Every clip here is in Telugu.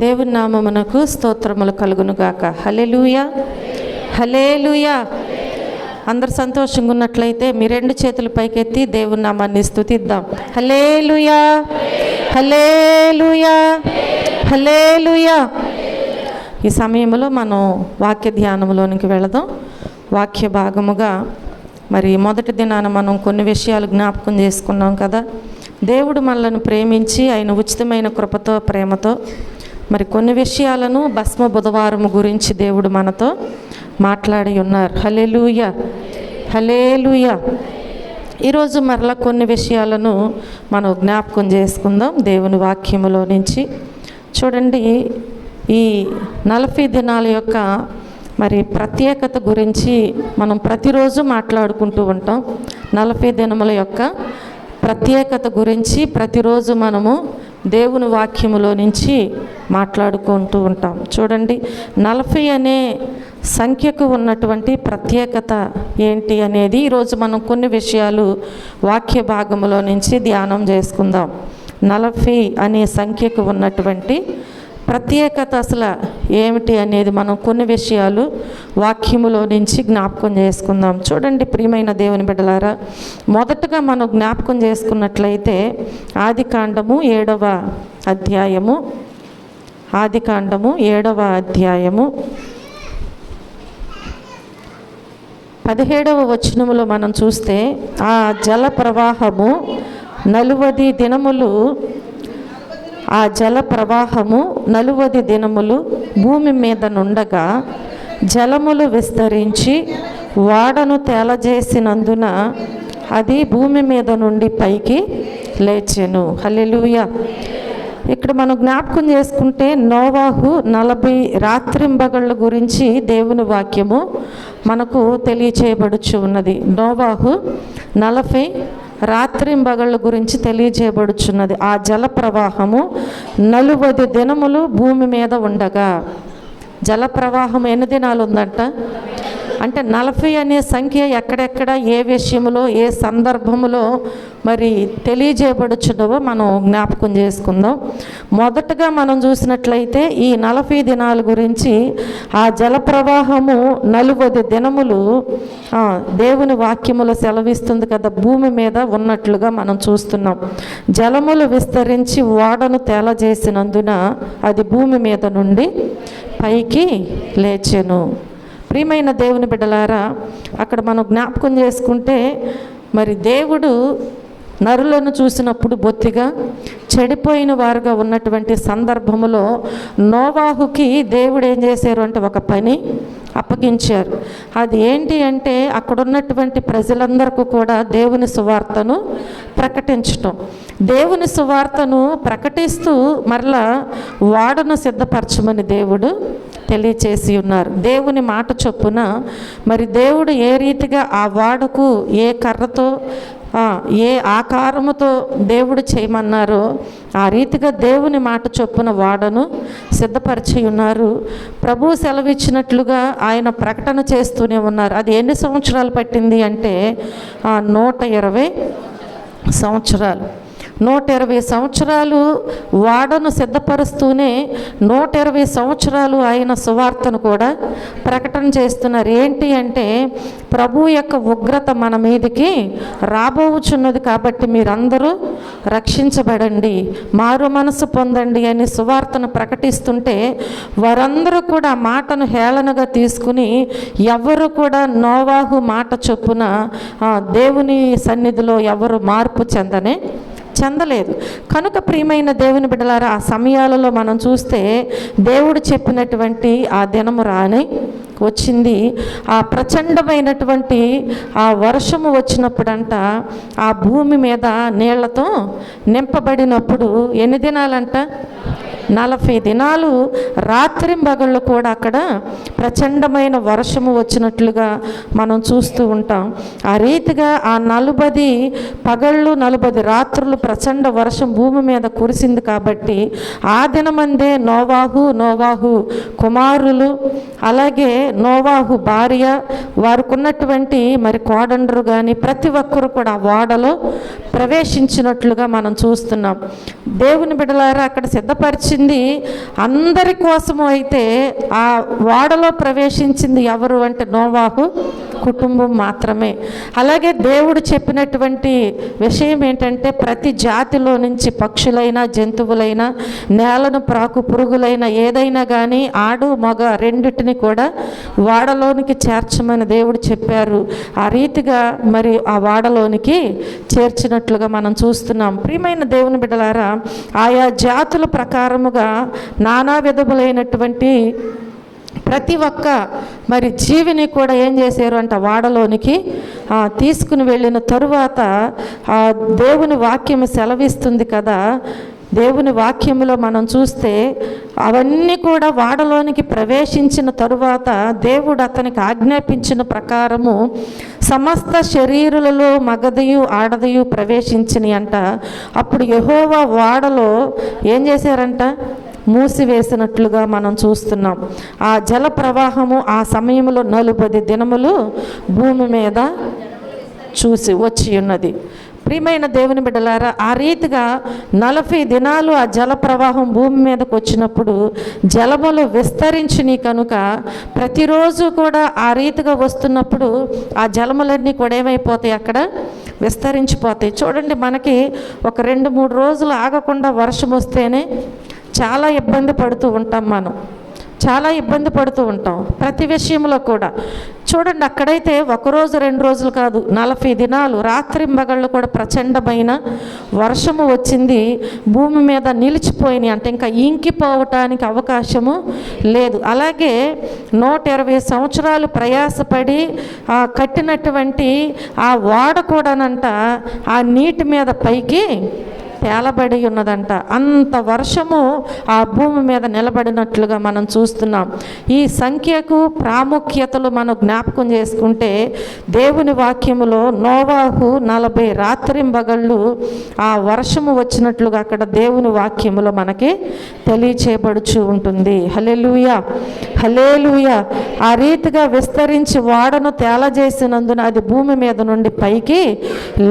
దేవుని నామమునకు స్తోత్రములు కలుగునుగాక. హల్లెలూయా, హల్లెలూయా. అందరు సంతోషంగా ఉన్నట్లయితే మీ రెండు చేతులు పైకెత్తి దేవుని నామాన్ని స్తుతిద్దాం. హల్లెలూయా, హల్లెలూయా, హల్లెలూయా. ఈ సమయంలో మనం వాక్య ధ్యానంలోనికి వెళదాం. వాక్య భాగముగా మరి మొదటి దినాన మనం కొన్ని విషయాలు జ్ఞాపకం చేసుకున్నాం కదా. దేవుడు మనలను ప్రేమించి ఆయన ఉచితమైన కృపతో ప్రేమతో మరి కొన్ని విషయాలను భస్మ బుధవారం గురించి దేవుడు మనతో మాట్లాడి ఉన్నారు. హల్లెలూయా, హల్లెలూయా. ఈరోజు మరలా కొన్ని విషయాలను మనం జ్ఞాపకం చేసుకుందాం దేవుని వాక్యములో నుంచి. చూడండి, ఈ 40 దినాల యొక్క మరి ప్రత్యేకత గురించి మనం ప్రతిరోజు మాట్లాడుకుంటూ ఉంటాం. 40 దినముల యొక్క ప్రత్యేకత గురించి ప్రతిరోజు మనము దేవుని వాక్యములో నుంచి మాట్లాడుకుంటూ ఉంటాం. చూడండి, 40 అనే సంఖ్యకు ఉన్నటువంటి ప్రత్యేకత ఏంటి అనేది ఈరోజు మనం కొన్ని విషయాలు వాక్య భాగములో నుంచి ధ్యానం చేసుకుందాం. 40 అనే సంఖ్యకు ఉన్నటువంటి ప్రత్యేకత అసలు ఏమిటి అనేది మనం కొన్ని విషయాలు వాక్యములో నుంచి జ్ఞాపకం చేసుకుందాం. చూడండి ప్రియమైన దేవుని బిడ్డలారా, మొదటగా మనం జ్ఞాపకం చేసుకున్నట్లయితే ఆదికాండము 7వ అధ్యాయము 17వ వచనములో మనం చూస్తే, ఆ జల ప్రవాహము 40 దినములు ఆ జల ప్రవాహము 40 దినములు భూమి మీద నుండగా జలములు విస్తరించి వాడను తేలజేసినందున అది భూమి మీద నుండి పైకి లేచెను. హల్లెలూయా. ఇక్కడ మనం జ్ఞాపకం చేసుకుంటే నోవాహు 40 రాత్రింబగళ్ళ గురించి దేవుని వాక్యము మనకు తెలియచేయబడుచు ఉన్నది. నోవాహు 40 రాత్రింబగళ్ళ గురించి తెలియజేయబడుచున్నది. ఆ జల ప్రవాహము 40 దినములు భూమి మీద ఉండగా, జల ప్రవాహం ఎన్ని దినాలు ఉందంట అంటే 40 అనే సంఖ్య ఎక్కడెక్కడ ఏ విషయంలో ఏ సందర్భములో మరి తెలియజేయబడుచున్నవో మనం జ్ఞాపకం చేసుకుందాం. మొదటగా మనం చూసినట్లయితే ఈ 40 దినాల గురించి ఆ జల ప్రవాహము 40 దినములు దేవుని వాక్యములో సెలవిస్తుంది కదా, భూమి మీద ఉన్నట్లుగా మనం చూస్తున్నాం. జలములు విస్తరించి ఓడను తేలజేసినందున అది భూమి మీద నుండి పైకి లేచెను. ప్రియమైన దేవుని బిడ్డలారా, అక్కడ మనం జ్ఞాపకం చేసుకుంటే మరి దేవుడు నరులను చూసినప్పుడు బొత్తిగా చెడిపోయిన వారుగా ఉన్నటువంటి సందర్భములో నోవాహుకి దేవుడు ఏం చేశారు అంటే ఒక పని అప్పగించారు. అది ఏంటి అంటే అక్కడ ఉన్నటువంటి ప్రజలందరికీ కూడా దేవుని సువార్తను ప్రకటించటం. దేవుని సువార్తను ప్రకటిస్తూ మరలా వాడను సిద్ధపరచమని దేవుడు తెలియచేసి ఉన్నారు. దేవుని మాట చొప్పున మరి దేవుడు ఏ రీతిగా ఆ వాడకు ఏ కర్రతో ఏ ఆకారముతో దేవుడు చేయమన్నారో ఆ రీతిగా దేవుని మాట చొప్పున వాడను సిద్ధపరిచి ఉన్నారు. ప్రభు సెలవిచ్చినట్లుగా ఆయన ప్రకటన చేస్తూనే ఉన్నారు. అది ఎన్ని సంవత్సరాలు పట్టింది అంటే 120 సంవత్సరాలు. 120 సంవత్సరాలు వాడను సిద్ధపరుస్తూనే 120 సంవత్సరాలు ఆయన సువార్తను కూడా ప్రకటన చేస్తున్నారు. ఏంటి అంటే ప్రభు యొక్క ఉగ్రత మన మీదకి రాబోచున్నది కాబట్టి మీరందరూ రక్షించబడండి, మారు మనసు పొందండి అని సువార్తను ప్రకటిస్తుంటే వారందరూ కూడా మాటను హేళనగా తీసుకుని ఎవరు కూడా నోవాహు మాట చొప్పున దేవుని సన్నిధిలో ఎవరు మార్పు చెందలేదు. కనుక ప్రియమైన దేవుని బిడ్డలారా, ఆ సమయాలలో మనం చూస్తే దేవుడు చెప్పినటువంటి ఆ దినము రాని వచ్చింది. ఆ ప్రచండమైనటువంటి ఆ వర్షము వచ్చినప్పుడంట ఆ భూమి మీద నీళ్లతో నింపబడినప్పుడు ఎన్ని దినాలంట 40 దినాలు రాత్రింబగళ్ళు కూడా అక్కడ ప్రచండమైన వర్షము వచ్చినట్లుగా మనం చూస్తూ ఉంటాం. ఆ రీతిగా ఆ 40 పగళ్ళు 40 రాత్రులు ప్రచండ వర్షం భూమి మీద కురిసింది కాబట్టి ఆ దినమందే నోవాహు కుమారులు అలాగే నోవాహు భార్య వారికి ఉన్నటువంటి మరి కోడండ్రు కానీ ప్రతి ఒక్కరు కూడా ఓడలో ప్రవేశించినట్లుగా మనం చూస్తున్నాం. దేవుని బిడ్డలారా, అక్కడ సిద్ధపరిచింది వచ్చింది అందరి కోసము అయితే ఆ ఓడలో ప్రవేశించింది ఎవరు అంటే నోవాహు కుటుంబం మాత్రమే. అలాగే దేవుడు చెప్పినటువంటి విషయం ఏంటంటే ప్రతి జాతిలో నుంచి పక్షులైనా జంతువులైనా నేలను ప్రాకు పురుగులైన ఏదైనా కానీ ఆడు మగ రెండిటిని కూడా వాడలోనికి చేర్చమని దేవుడు చెప్పారు. ఆ రీతిగా మరి ఆ వాడలోనికి చేర్చినట్లుగా మనం చూస్తున్నాం. ప్రియమైన దేవుని బిడ్డలారా, ఆయా జాతుల ప్రకారముగా నానా విధములైనటువంటి ప్రతి ఒక్క మరి జీవిని కూడా ఏం చేశారు అంటే వాడలోనికి తీసుకుని వెళ్ళిన తరువాత దేవుని వాక్యం సెలవిస్తుంది కదా, దేవుని వాక్యములో మనం చూస్తే అవన్నీ కూడా వాడలోనికి ప్రవేశించిన తరువాత దేవుడు అతనికి ఆజ్ఞాపించిన ప్రకారము సమస్త శరీరులలో మగదయు ఆడదయు ప్రవేశించినాయి అంట. అప్పుడు యెహోవా వాడలో ఏం చేశారంట, మూసివేసినట్లుగా మనం చూస్తున్నాం. ఆ జల ప్రవాహము ఆ సమయంలో 40 దినములు భూమి మీద చూసి వచ్చి ఉన్నది. ప్రియమైన దేవుని బిడ్డలారా, ఆ రీతిగా 40 దినాలు ఆ జల ప్రవాహం భూమి మీదకి వచ్చినప్పుడు జలములు విస్తరించిని కనుక ప్రతిరోజు కూడా ఆ రీతిగా వస్తున్నప్పుడు ఆ జలములన్నీ కూడా ఏమైపోతాయి, అక్కడ విస్తరించిపోతాయి. చూడండి, మనకి ఒక 2-3 రోజులు ఆగకుండా వర్షం వస్తేనే చాలా ఇబ్బంది పడుతూ ఉంటాం. మనం చాలా ఇబ్బంది పడుతూ ఉంటాం ప్రతి విషయంలో కూడా. చూడండి, అక్కడైతే 1 రోజు 2 రోజులు కాదు, 40 దినాలు రాత్రింబగళ్ళు కూడా ప్రచండమైన వర్షము వచ్చింది. భూమి మీద నిలిచిపోయినాయి అంటే ఇంకా ఇంకిపోవటానికి అవకాశము లేదు. అలాగే 120 సంవత్సరాలు ప్రయాసపడి కట్టినటువంటి ఆ ఓడ కూడానంట ఆ నీటి మీద పైకి తేలబడి ఉన్నదంట. అంత వర్షము ఆ భూమి మీద నిలబడినట్లుగా మనం చూస్తున్నాం. ఈ సంఖ్యకు ప్రాముఖ్యతలు మనం జ్ఞాపకం చేసుకుంటే దేవుని వాక్యములో నోవాహు 40 రాత్రింబగళ్ళు ఆ వర్షము వచ్చినట్లుగా అక్కడ దేవుని వాక్యములో మనకి తెలియచేయబడుచు ఉంటుంది. హల్లెలూయా, హల్లెలూయా. ఆ రీతిగా విస్తరించి వాడను తేలజేసినందున అది భూమి మీద నుండి పైకి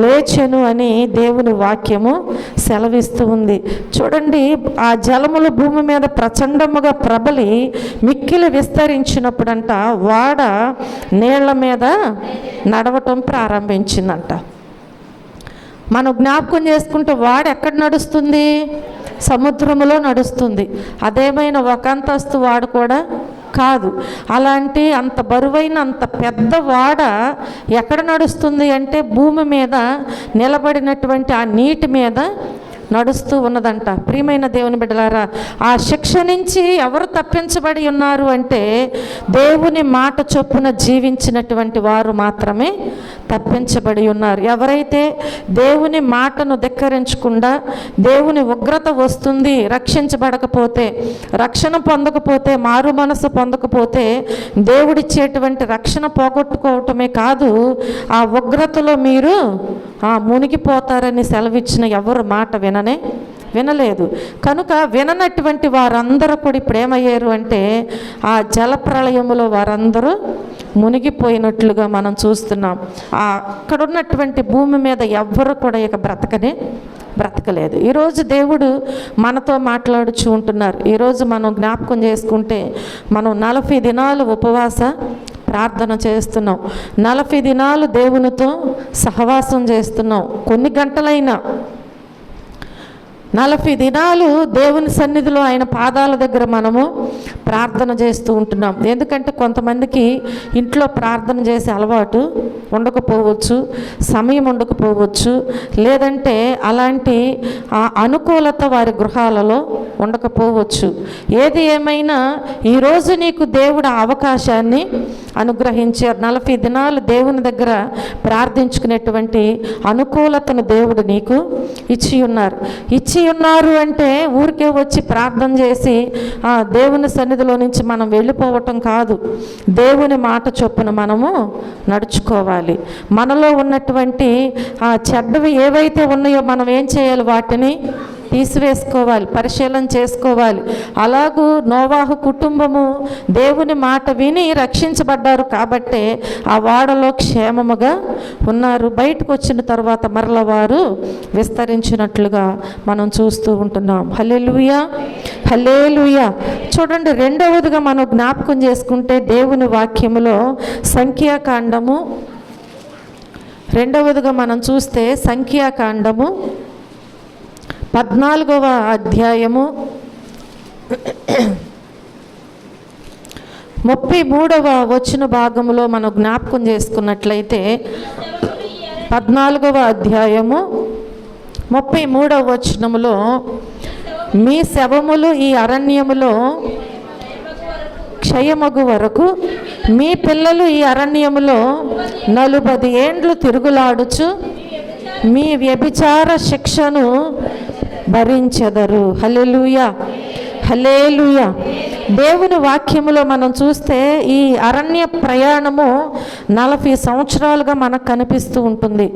లేచెను అని దేవుని వాక్యము సెలవిస్తూ ఉంది. చూడండి, ఆ జలములు భూమి మీద ప్రచండముగా ప్రబలి మిక్కిలి విస్తరించినప్పుడంట వాడ నీళ్ల మీద నడవటం ప్రారంభించిందంట. మనం జ్ఞాపకం చేసుకుంటే వాడ ఎక్కడ నడుస్తుంది, సముద్రములో నడుస్తుంది. అదేమైనా ఒక అంతస్తు వాడ కూడా కాదు. అలాంటి అంత బరువైన అంత పెద్ద వాడ ఎక్కడ నడుస్తుంది అంటే భూమి మీద నిలబడినటువంటి ఆ నీటి మీద నడుస్తూ ఉన్నదంట. ప్రియమైన దేవుని బిడ్డలారా, ఆ శిక్ష నుంచి ఎవరు తప్పించబడి ఉన్నారు అంటే దేవుని మాట చొప్పున జీవించినటువంటి వారు మాత్రమే తప్పించబడి ఉన్నారు. ఎవరైతే దేవుని మాటను ధిక్కరించకుండా దేవుని ఉగ్రత వస్తుంది, రక్షించబడకపోతే, రక్షణ పొందకపోతే, మారు మనసు పొందకపోతే దేవుడిచ్చేటువంటి రక్షణ పోగొట్టుకోవటమే కాదు, ఆ ఉగ్రతలో మీరు మునిగిపోతారని సెలవిచ్చిన ఎవరు మాట వినలేదు. కనుక విననటువంటి వారందరూ కూడా ఇప్పుడు ఏమయ్యారు అంటే ఆ జల ప్రళయములో వారందరూ మునిగిపోయినట్లుగా మనం చూస్తున్నాం. అక్కడ ఉన్నటువంటి భూమి మీద ఎవ్వరు కూడా ఇక బ్రతకలేదు. ఈరోజు దేవుడు మనతో మాట్లాడుచూ ఉంటున్నారు. ఈరోజు మనం జ్ఞాపకం చేసుకుంటే మనం 40 దినాలు ఉపవాస ప్రార్థన చేస్తున్నాం. 40 దినాలు దేవునితో సహవాసం చేస్తున్నాం. కొన్ని గంటలైనా 40 దినాలు దేవుని సన్నిధిలో ఆయన పాదాల దగ్గర మనము ప్రార్థన చేస్తూ ఉంటున్నాం. ఎందుకంటే కొంతమందికి ఇంట్లో ప్రార్థన చేసే అలవాటు ఉండకపోవచ్చు, సమయం ఉండకపోవచ్చు, లేదంటే అలాంటి అనుకూలత వారి గృహాలలో ఉండకపోవచ్చు. ఏది ఏమైనా ఈరోజు నీకు దేవుడు అవకాశాన్ని అనుగ్రహించారు. 40 దినాలు దేవుని దగ్గర ప్రార్థించుకునేటువంటి అనుకూలతను దేవుడు నీకు ఇచ్చి ఉన్నారు అంటే ఊరికే వచ్చి ప్రార్థన చేసి దేవుని సన్నిధిలో నుంచి మనం వెళ్ళిపోవటం కాదు. దేవుని మాట చొప్పున మనము నడుచుకోవాలి. మనలో ఉన్నటువంటి చెడ్డవి ఏవైతే ఉన్నాయో మనం ఏం చేయాలి, వాటిని తీసివేసుకోవాలి, పరిశీలన చేసుకోవాలి. అలాగూ నోవాహు కుటుంబము దేవుని మాట విని రక్షించబడ్డారు కాబట్టే ఆ వాడలో క్షేమముగా ఉన్నారు. బయటకు వచ్చిన తర్వాత మరల వారు విస్తరించినట్లుగా మనం చూస్తూ ఉంటున్నాం. హల్లెలూయా, హల్లెలూయా. చూడండి, రెండవదిగా మనం జ్ఞాపకం చేసుకుంటే దేవుని వాక్యములో సంఖ్యాకాండము, రెండవదిగా మనం చూస్తే సంఖ్యాకాండము 14వ అధ్యాయము 33వ వచన భాగములో మనం జ్ఞాపకం చేసుకున్నట్లయితే 14వ అధ్యాయము 33వ వచనములో, మీ శవములు ఈ అరణ్యములో క్షయమగు వరకు మీ పిల్లలు ఈ అరణ్యములో 40 ఏండ్లు తిరుగులాడుచు మీ వ్యభిచార శిక్షను భరించెదరు. హల్లెలూయా, హల్లెలూయా. దేవుని వాక్యములో మనం చూస్తే ఈ అరణ్య ప్రయాణము 40 సంవత్సరాలుగా మనకు కనిపిస్తూ ఉంటుంది.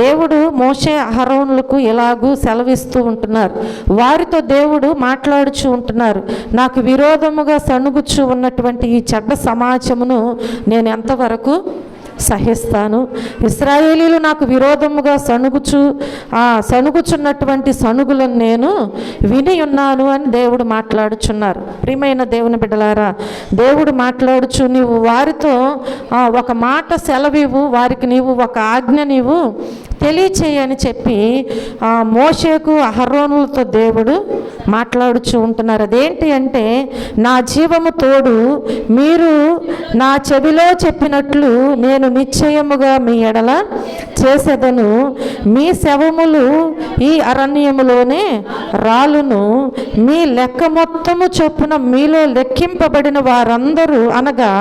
దేవుడు మోషే అహరోనులకు ఎలాగూ సెలవిస్తూ ఉంటున్నారు. వారితో దేవుడు మాట్లాడుచూ ఉంటున్నారు. నాకు విరోధముగా సణుగుచూ ఉన్నటువంటి ఈ చెడ్డ సమాజమును నేను ఎంతవరకు సహిస్తాను? ఇశ్రాయేలీలు నాకు విరోధముగా సణుగుచున్నటువంటి సణుగులను నేను విని ఉన్నాను అని దేవుడు మాట్లాడుచున్నారు. ప్రియమైన దేవుని బిడ్డలారా, దేవుడు మాట్లాడుచు నీవు వారితో ఒక మాట సెలవివు, వారికి నీవు ఒక ఆజ్ఞ నీవు తెలియచేయని చెప్పి మోషేకు అహరోనులతో దేవుడు మాట్లాడుచూ ఉంటున్నారు. అదేంటి అంటే, నా జీవము తోడు మీరు నా చెవిలో చెప్పినట్లు నేను నిశ్చయముగా మీ ఎడల చేసేదను. మీ శవములు ఈ అరణ్యములోనే రాలును. మీ లెక్క మొత్తము చొప్పున మీలో లెక్కింపబడిన వారందరూ అనగా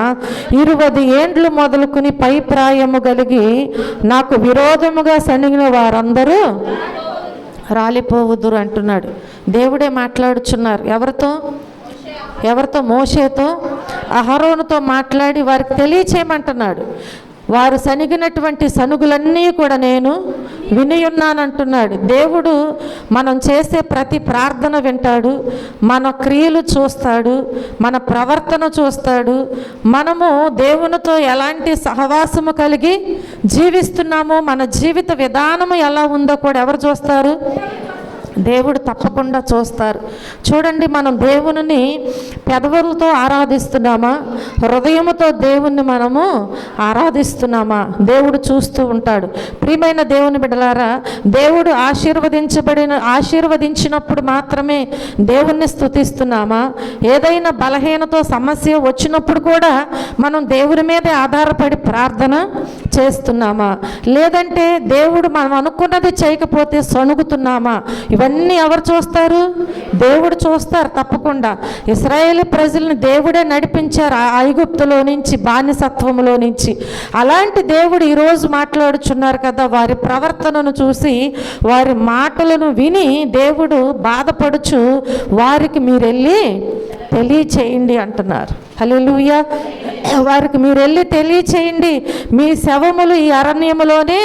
20 ఏండ్లు మొదలుకుని పై ప్రాయము కలిగి నాకు విరోధముగా సణిగిన వారందరూ రాలిపోవుదురు అంటున్నాడు. దేవుడే మాట్లాడుచున్నారు. ఎవరితో? మోషేతో, అహరోనుతో మాట్లాడి వారికి తెలియచేయమంటున్నాడు. వారు సనిగినటువంటి సనుగులన్నీ కూడా నేను వినియున్నానంటున్నాడు. దేవుడు మనం చేసే ప్రతి ప్రార్థన వింటాడు, మన క్రియలు చూస్తాడు, మన ప్రవర్తన చూస్తాడు. మనము దేవునితో ఎలాంటి సహవాసము కలిగి జీవిస్తున్నామో, మన జీవిత విధానము ఎలా ఉందో కూడా ఎవరు చూస్తారు? దేవుడు తప్పకుండా చూస్తారు. చూడండి, మనం దేవుని పెదవులతో ఆరాధిస్తున్నామా, హృదయముతో దేవుణ్ణి మనము ఆరాధిస్తున్నామా? దేవుడు చూస్తూ ఉంటాడు. ప్రియమైన దేవుని బిడ్డలారా, దేవుడు ఆశీర్వదించినప్పుడు మాత్రమే దేవుణ్ణి స్తుతిస్తున్నామా? ఏదైనా బలహీనతో సమస్య వచ్చినప్పుడు కూడా మనం దేవుని మీదే ఆధారపడి ప్రార్థన చేస్తున్నామా? లేదంటే దేవుడు మనం అనుకున్నది చేయకపోతే సణుగుతున్నామా? ఇవన్నీ ఎవరు చూస్తారు? దేవుడు చూస్తారు తప్పకుండా. ఇశ్రాయేలు ప్రజల్ని దేవుడే నడిపించారు ఐగుప్తులో నుంచి, బానిసత్వములో నుంచి. అలాంటి దేవుడు ఈరోజు మాట్లాడుచున్నారు కదా. వారి ప్రవర్తనను చూసి, వారి మాటలను విని దేవుడు బాధపడుచు వారికి మీరెళ్ళి తెలియచేయండి అంటున్నారు. హల్లెలూయా. వారికి మీరు వెళ్ళి తెలియచేయండి, మీ శవములు ఈ అరణ్యములోనే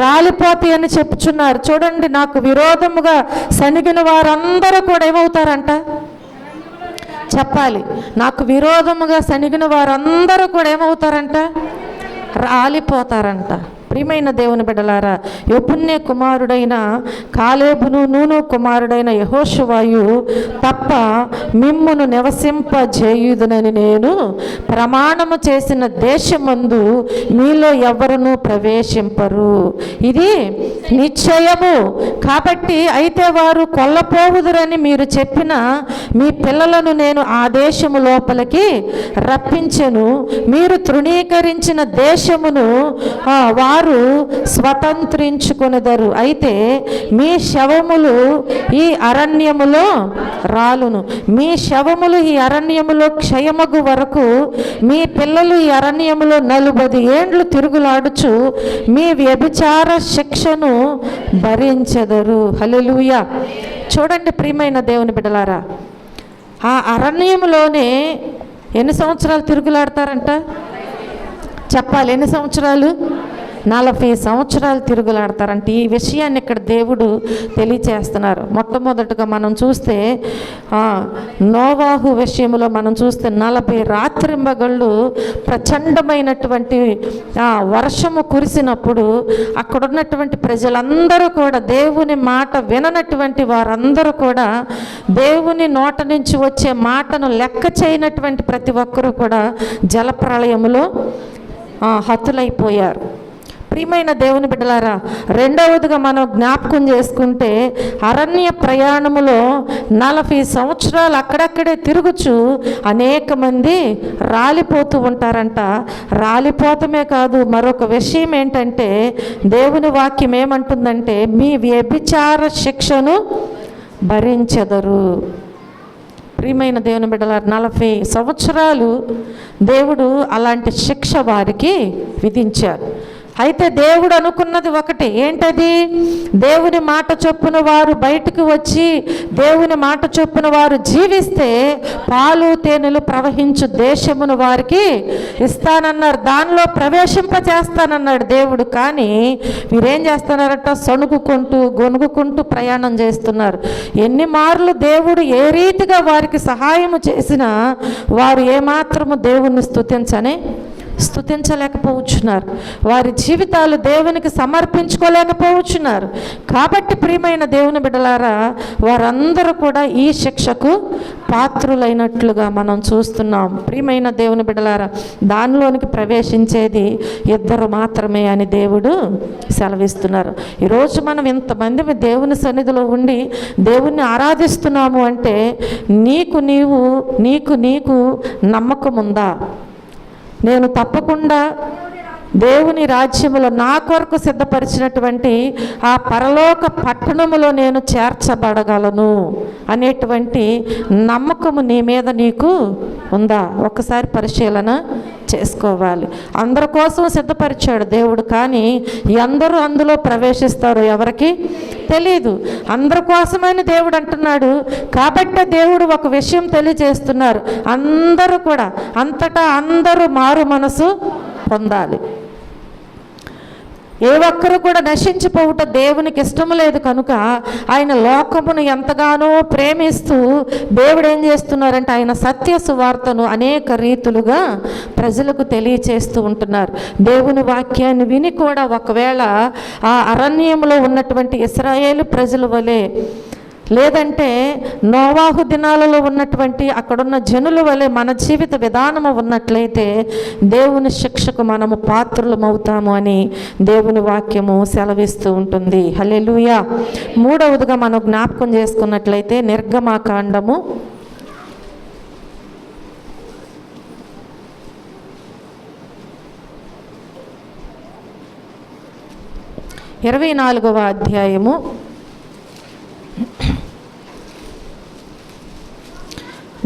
రాలిపోతాయి అని చెప్పుచున్నారు. చూడండి, నాకు విరోధముగా సనిగిన వారందరూ కూడా ఏమవుతారంట? చెప్పాలి. నాకు విరోధముగా సనిగిన వారందరూ కూడా ఏమవుతారంట? రాలిపోతారంట. ప్రియమైన దేవుని బిడ్డలారా, యెఫున్నె కుమారుడైన కాలేబును, నూను కుమారుడైన యెహోషువయు తప్ప మిమ్మును నివసింపజేయుదునని నేను ప్రమాణము చేసిన దేశమందు మీలో ఎవరునూ ప్రవేశింపరు. ఇది నిశ్చయము. కాబట్టి అయితే వారు కొల్లపోవుదురని మీరు చెప్పిన మీ పిల్లలను నేను ఆ దేశము లోపలికి రప్పించెను. మీరు తృణీకరించిన దేశమును వారు స్వతంత్రించుకొనెదరు. అయితే మీ శవములు ఈ అరణ్యములో రాలును. మీ శవములు ఈ అరణ్యములో క్షయమగు వరకు మీ పిల్లలు ఈ అరణ్యములో 40 ఏండ్లు తిరుగులాడుచు మీ వ్యభిచార శిక్షను భరించెదరు. హల్లెలూయా. చూడండి ప్రియమైన దేవుని బిడ్డలారా, ఆ అరణ్యములోనే ఎన్ని సంవత్సరాలు తిరుగులాడతారంట? చెప్పాలి. ఎన్ని సంవత్సరాలు? 40 సంవత్సరాలు తిరుగులాడతారంటే ఈ విషయాన్ని ఇక్కడ దేవుడు తెలియచేస్తున్నారు. మొట్టమొదటిగా మనం చూస్తే నోవాహు విషయంలో మనం చూస్తే 40 రాత్రింబగళ్ళు ప్రచండమైనటువంటి వర్షము కురిసినప్పుడు అక్కడ ఉన్నటువంటి ప్రజలందరూ కూడా దేవుని మాట విననటువంటి వారందరూ కూడా దేవుని నోట నుంచి వచ్చే మాటను లెక్క చేయనటువంటి ప్రతి ఒక్కరూ కూడా జలప్రళయములో హతులైపోయారు. ప్రియమైన దేవుని బిడ్డలారా, రెండవదిగా మనం జ్ఞాపకం చేసుకుంటే అరణ్య ప్రయాణములో 40 సంవత్సరాలు అక్కడక్కడే తిరుగుచు అనేక మంది రాలిపోతూ ఉంటారంట. రాలిపోతమే కాదు, మరొక విషయం ఏంటంటే దేవుని వాక్యం ఏమంటుందంటే మీ వ్యభిచార శిక్షను భరించెదరు. ప్రియమైన దేవుని బిడ్డలారా, 40 సంవత్సరాలు దేవుడు అలాంటి శిక్ష వారికి విధించారు. అయితే దేవుడు అనుకున్నది ఒకటి, ఏంటది? దేవుని మాట చొప్పున వారు బయటకు వచ్చి దేవుని మాట చొప్పున వారు జీవిస్తే పాలు తేనెలు ప్రవహించు దేశమును వారికి ఇస్తానన్నారు, దానిలో ప్రవేశింపచేస్తానన్నాడు దేవుడు. కానీ వీరేం చేస్తున్నారట? సణుగుకుంటూ గొనుగుకుంటూ ప్రయాణం చేస్తున్నారు. ఎన్ని మార్లు దేవుడు ఏ రీతిగా వారికి సహాయము చేసినా వారు ఏమాత్రము దేవుణ్ణి స్తుతించలేకపోవచ్చున్నారు. వారి జీవితాలు దేవునికి సమర్పించుకోలేకపోవచ్చున్నారు. కాబట్టి ప్రియమైన దేవుని బిడ్డలారా, వారందరూ కూడా ఈ శిక్షకు పాత్రులైనట్లుగా మనం చూస్తున్నాం. ప్రియమైన దేవుని బిడ్డలారా, దానిలోనికి ప్రవేశించేది 2 మాత్రమే అని దేవుడు సెలవిస్తున్నారు. ఈరోజు మనం ఇంతమంది దేవుని సన్నిధిలో ఉండి దేవుణ్ణి ఆరాధిస్తున్నాము అంటే నీకు నమ్మకం ఉందా? నేను తప్పకుండా దేవుని రాజ్యములో నా కొరకు సిద్ధపరిచినటువంటి ఆ పరలోక పట్టణములో నేను చేర్చబడగలను అనేటువంటి నమ్మకము నీ మీద నీకు ఉందా? ఒక్కసారి పరిశీలన చేసుకోవాలి. అందరి కోసం సిద్ధపరిచాడు దేవుడు, కానీ అందరూ అందులో ప్రవేశిస్తారు ఎవరికి తెలియదు. అందరి కోసమని దేవుడు అంటున్నాడు. కాబట్టి దేవుడు ఒక విషయం తెలియజేస్తున్నారు, అందరూ కూడా అంతటా అందరూ మారు మనసు పొందాలి. ఏ ఒక్కరు కూడా నశించిపోవుట దేవునికి ఇష్టం లేదు. కనుక ఆయన లోకమును ఎంతగానో ప్రేమిస్తూ దేవుడు ఏం చేస్తున్నారంటే ఆయన సత్య సువార్తను అనేక రీతులుగా ప్రజలకు తెలియచేస్తూ ఉంటున్నారు. దేవుని వాక్యాన్ని విని కూడా ఒకవేళ ఆ అరణ్యంలో ఉన్నటువంటి ఇశ్రాయేలు ప్రజల వలె, లేదంటే నోవాహు దినాలలో ఉన్నటువంటి అక్కడున్న జనుల వలె మన జీవిత విధానము ఉన్నట్లయితే దేవుని శిక్షకు మనము పాత్రులమవుతాము అని దేవుని వాక్యము సెలవిస్తూ ఉంటుంది. హల్లెలూయా. మూడవదిగా మనం జ్ఞాపకం చేసుకున్నట్లయితే నిర్గమకాండము 24వ అధ్యాయము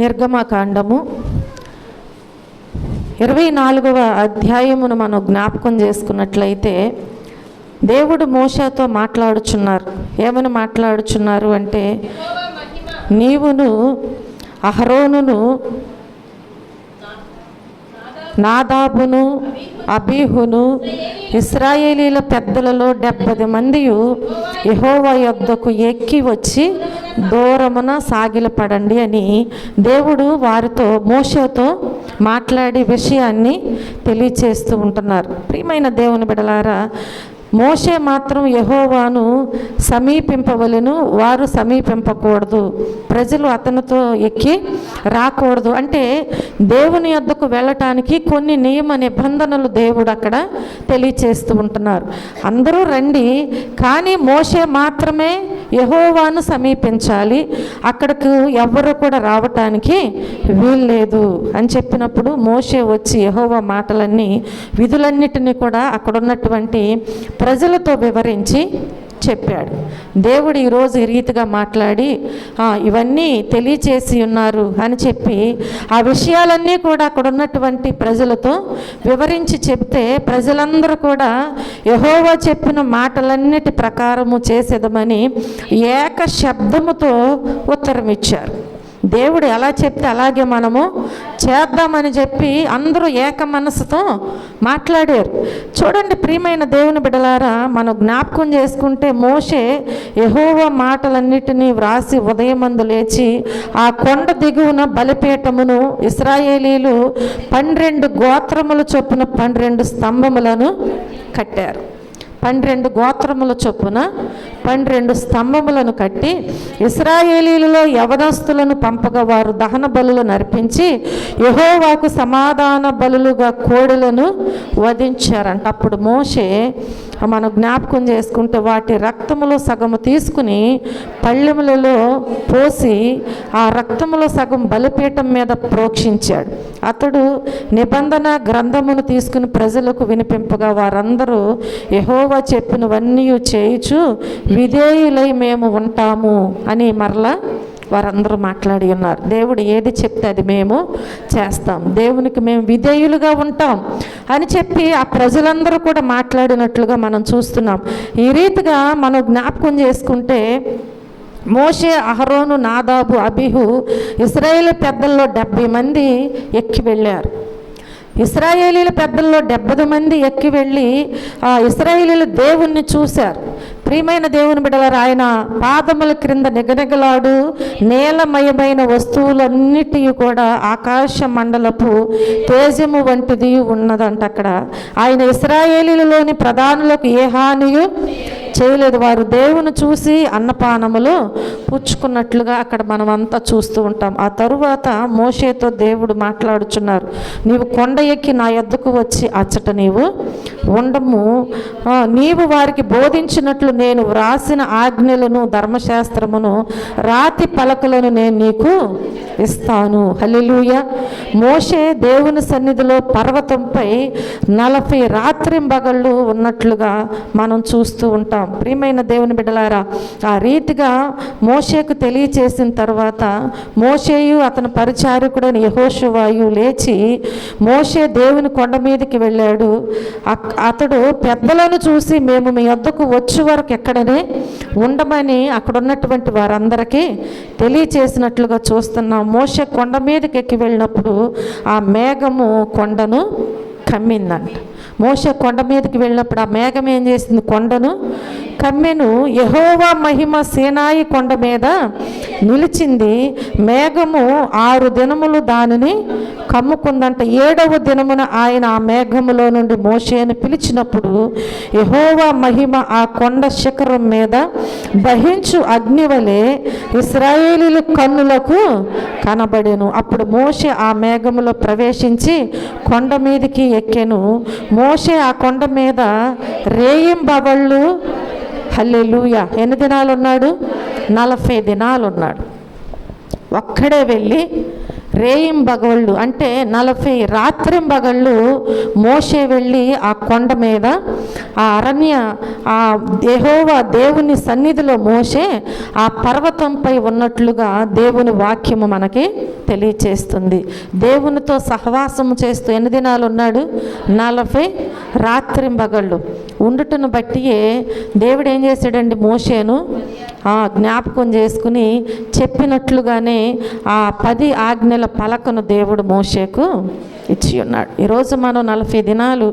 24వ అధ్యాయమును మనం జ్ఞాపకం చేసుకున్నట్లయితే దేవుడు మోషేతో మాట్లాడుచున్నారు. ఏమని మాట్లాడుచున్నారు అంటే, నీవును అహరోనును నాదాబును అబీహును ఇశ్రాయేలీల పెద్దలలో 70 మంది యెహోవా యొద్దకు ఎక్కి వచ్చి దూరమున సాగిలపడండి అని దేవుడు వారితో మోషేతో మాట్లాడే విషయాన్ని తెలియచేస్తూ ఉంటున్నారు. ప్రియమైన దేవుని బిడ్డలారా, మోషే మాత్రం యెహోవాను సమీపింపవలెను, వారు సమీపింపకూడదు, ప్రజలు అతనితో ఎక్కి రాకూడదు. అంటే దేవుని యొద్దకు వెళ్ళటానికి కొన్ని నియమ నిబంధనలు దేవుడు అక్కడ తెలియచేస్తూ ఉంటున్నారు. అందరూ రండి, కానీ మోషే మాత్రమే యెహోవాను సమీపించాలి, అక్కడికి ఎవరు కూడా రావటానికి వీల్లేదు అని చెప్పినప్పుడు మోషే వచ్చి యెహోవా మాటలన్నీ విధులన్నిటినీ కూడా అక్కడ ఉన్నటువంటి ప్రజలతో వివరించి చెప్పాడు. దేవుడు ఈరోజు ఈ రీతిగా మాట్లాడి ఇవన్నీ తెలియచేసి ఉన్నారు అని చెప్పి ఆ విషయాలన్నీ కూడా అక్కడ ఉన్నటువంటి ప్రజలతో వివరించి చెప్తే ప్రజలందరూ కూడా యెహోవా చెప్పిన మాటలన్నిటి ప్రకారము చేసేదమని ఏక శబ్దముతో ఉత్తరం ఇచ్చారు. దేవుడు ఎలా చెప్తే అలాగే మనము చేద్దామని చెప్పి అందరూ ఏక మనసుతో మాట్లాడారు. చూడండి ప్రియమైన దేవుని బిడ్డలారా, మనం జ్ఞాపకం చేసుకుంటే మోషే యెహోవా మాటలన్నిటినీ వ్రాసి ఉదయమందు లేచి ఆ కొండ దిగువన బలిపీఠమును ఇశ్రాయేలీలు 12 గోత్రముల చొప్పున 12 స్తంభములను కట్టారు. 12 గోత్రముల చొప్పున 12 స్తంభములను కట్టి ఇశ్రాయేలీలలో యవనస్తులను పంపగా వారు దహన బలులను అర్పించి యెహోవాకు సమాధాన బలులుగా కోడెలను వధించారంట. అప్పుడు మోషే మనం జ్ఞాపకం చేసుకుంటే వాటి రక్తములో సగము తీసుకుని పళ్ళెములలో పోసి ఆ రక్తములో సగం బలిపీఠం మీద ప్రోక్షించాడు. అతడు నిబంధన గ్రంథమును తీసుకుని ప్రజలకు వినిపింపగా వారందరూ యెహోవా చెప్పినవన్నీ చేయుచు విధేయులై మేము ఉంటాము అని మరలా వారందరూ మాట్లాడి ఉన్నారు. దేవుడు ఏది చెప్తే అది మేము చేస్తాం, దేవునికి మేము విధేయులుగా ఉంటాం అని చెప్పి ఆ ప్రజలందరూ కూడా మాట్లాడినట్లుగా మనం చూస్తున్నాం. ఈ రీతిగా మనం జ్ఞాపకం చేసుకుంటే మోషే, అహరోను, నాదాబు, అబీహు ఇశ్రాయేలు పెద్దల్లో 70 మంది ఎక్కి వెళ్ళారు. ఇశ్రాయేలీల పెద్దల్లో 70 మంది ఎక్కి వెళ్ళి ఆ ఇశ్రాయేలీలు దేవుణ్ణి చూశారు. ప్రియమైన దేవుని బిడ్డలారా, ఆయన పాదముల క్రింద నిగనిగలాడు నీలమయమైన వస్తువులన్నిటి కూడా ఆకాశ మండలపు తేజము వంటిది ఉన్నదంట. అక్కడ ఆయన ఇశ్రాయేలీలలోని ప్రధానులకు ఏ హానియు చేయలేదు. వారు దేవుని చూసి అన్నపానములు పుచ్చుకున్నట్లుగా అక్కడ మనం అంతా చూస్తూ ఉంటాం. ఆ తరువాత మోషేతో దేవుడు మాట్లాడుచున్నారు, నీవు కొండ ఎక్కి నా యొద్దకు వచ్చి అచ్చట నీవు ఉండము, నీవు వారికి బోధించినట్లు నేను వ్రాసిన ఆజ్ఞలను ధర్మశాస్త్రమును రాతి పలకలను నేను నీకు ఇస్తాను. హల్లెలూయా. మోషే దేవుని సన్నిధిలో పర్వతంపై 40 రాత్రింబగళ్ళు ఉన్నట్లుగా మనం చూస్తూ ఉంటాం. ప్రియమైన దేవుని బిడ్డలారా, ఆ రీతిగా మోషేకు తెలియచేసిన తర్వాత మోషేయు అతని పరిచారకుడైన యెహోషువాయు లేచి మోషే దేవుని కొండ మీదకి వెళ్ళాడు. అతడు పెద్దలను చూసి మేము మీ వద్దకు వచ్చే వరకు ఎక్కడనే ఉండమని అక్కడ ఉన్నటువంటి వారందరికీ తెలియచేసినట్లుగా చూస్తున్నాం. మోషే కొండ మీదకి ఎక్కి వెళ్ళినప్పుడు ఆ మేఘము కొండను కమ్మిందంట. మోషే కొండ మీదకి వెళ్ళినప్పుడు ఆ మేఘం ఏం చేసింది? కొండను కమ్మెను. యెహోవా మహిమ సీనాయి కొండ మీద నిలిచింది. మేఘము 6 దినములు దానిని కమ్ముకుందంట. 7వ దినమున ఆయన ఆ మేఘములో నుండి మోషేను పిలిచినప్పుడు యెహోవా మహిమ ఆ కొండ శిఖరం మీద దహించు అగ్నివలే ఇశ్రాయేలీల కన్నులకు కనబడెను. అప్పుడు మోషే ఆ మేఘములో ప్రవేశించి కొండ మీదకి ఎక్కెను. మోషే ఆ కొండ మీద రేయింబవళ్ళు, హల్లెలూయా, ఎన్ని దినాలు ఉన్నాడు? 40 దినాలు ఉన్నాడు. ఒక్కడే వెళ్ళి రేయింబగళ్ళు అంటే 40 రాత్రింబగళ్ళు మోషే వెళ్ళి ఆ కొండ మీద ఆ అరణ్య ఆ యెహోవా దేవుని సన్నిధిలో మోషే ఆ పర్వతంపై ఉన్నట్లుగా దేవుని వాక్యము మనకి తెలియచేస్తుంది. దేవునితో సహవాసము చేస్తూ ఎన్ని దినాలు ఉన్నాడు? 40 రాత్రింబగళ్ళు ఉండుటను బట్టియే దేవుడు ఏం చేశాడండి? మోషేను జ్ఞాపకం చేసుకుని చెప్పినట్లుగానే ఆ 10 ఆజ్ఞల పలకను దేవుడు మోషేకు ఇచ్చి ఉన్నాడు. ఈరోజు మనం 40 దినాలు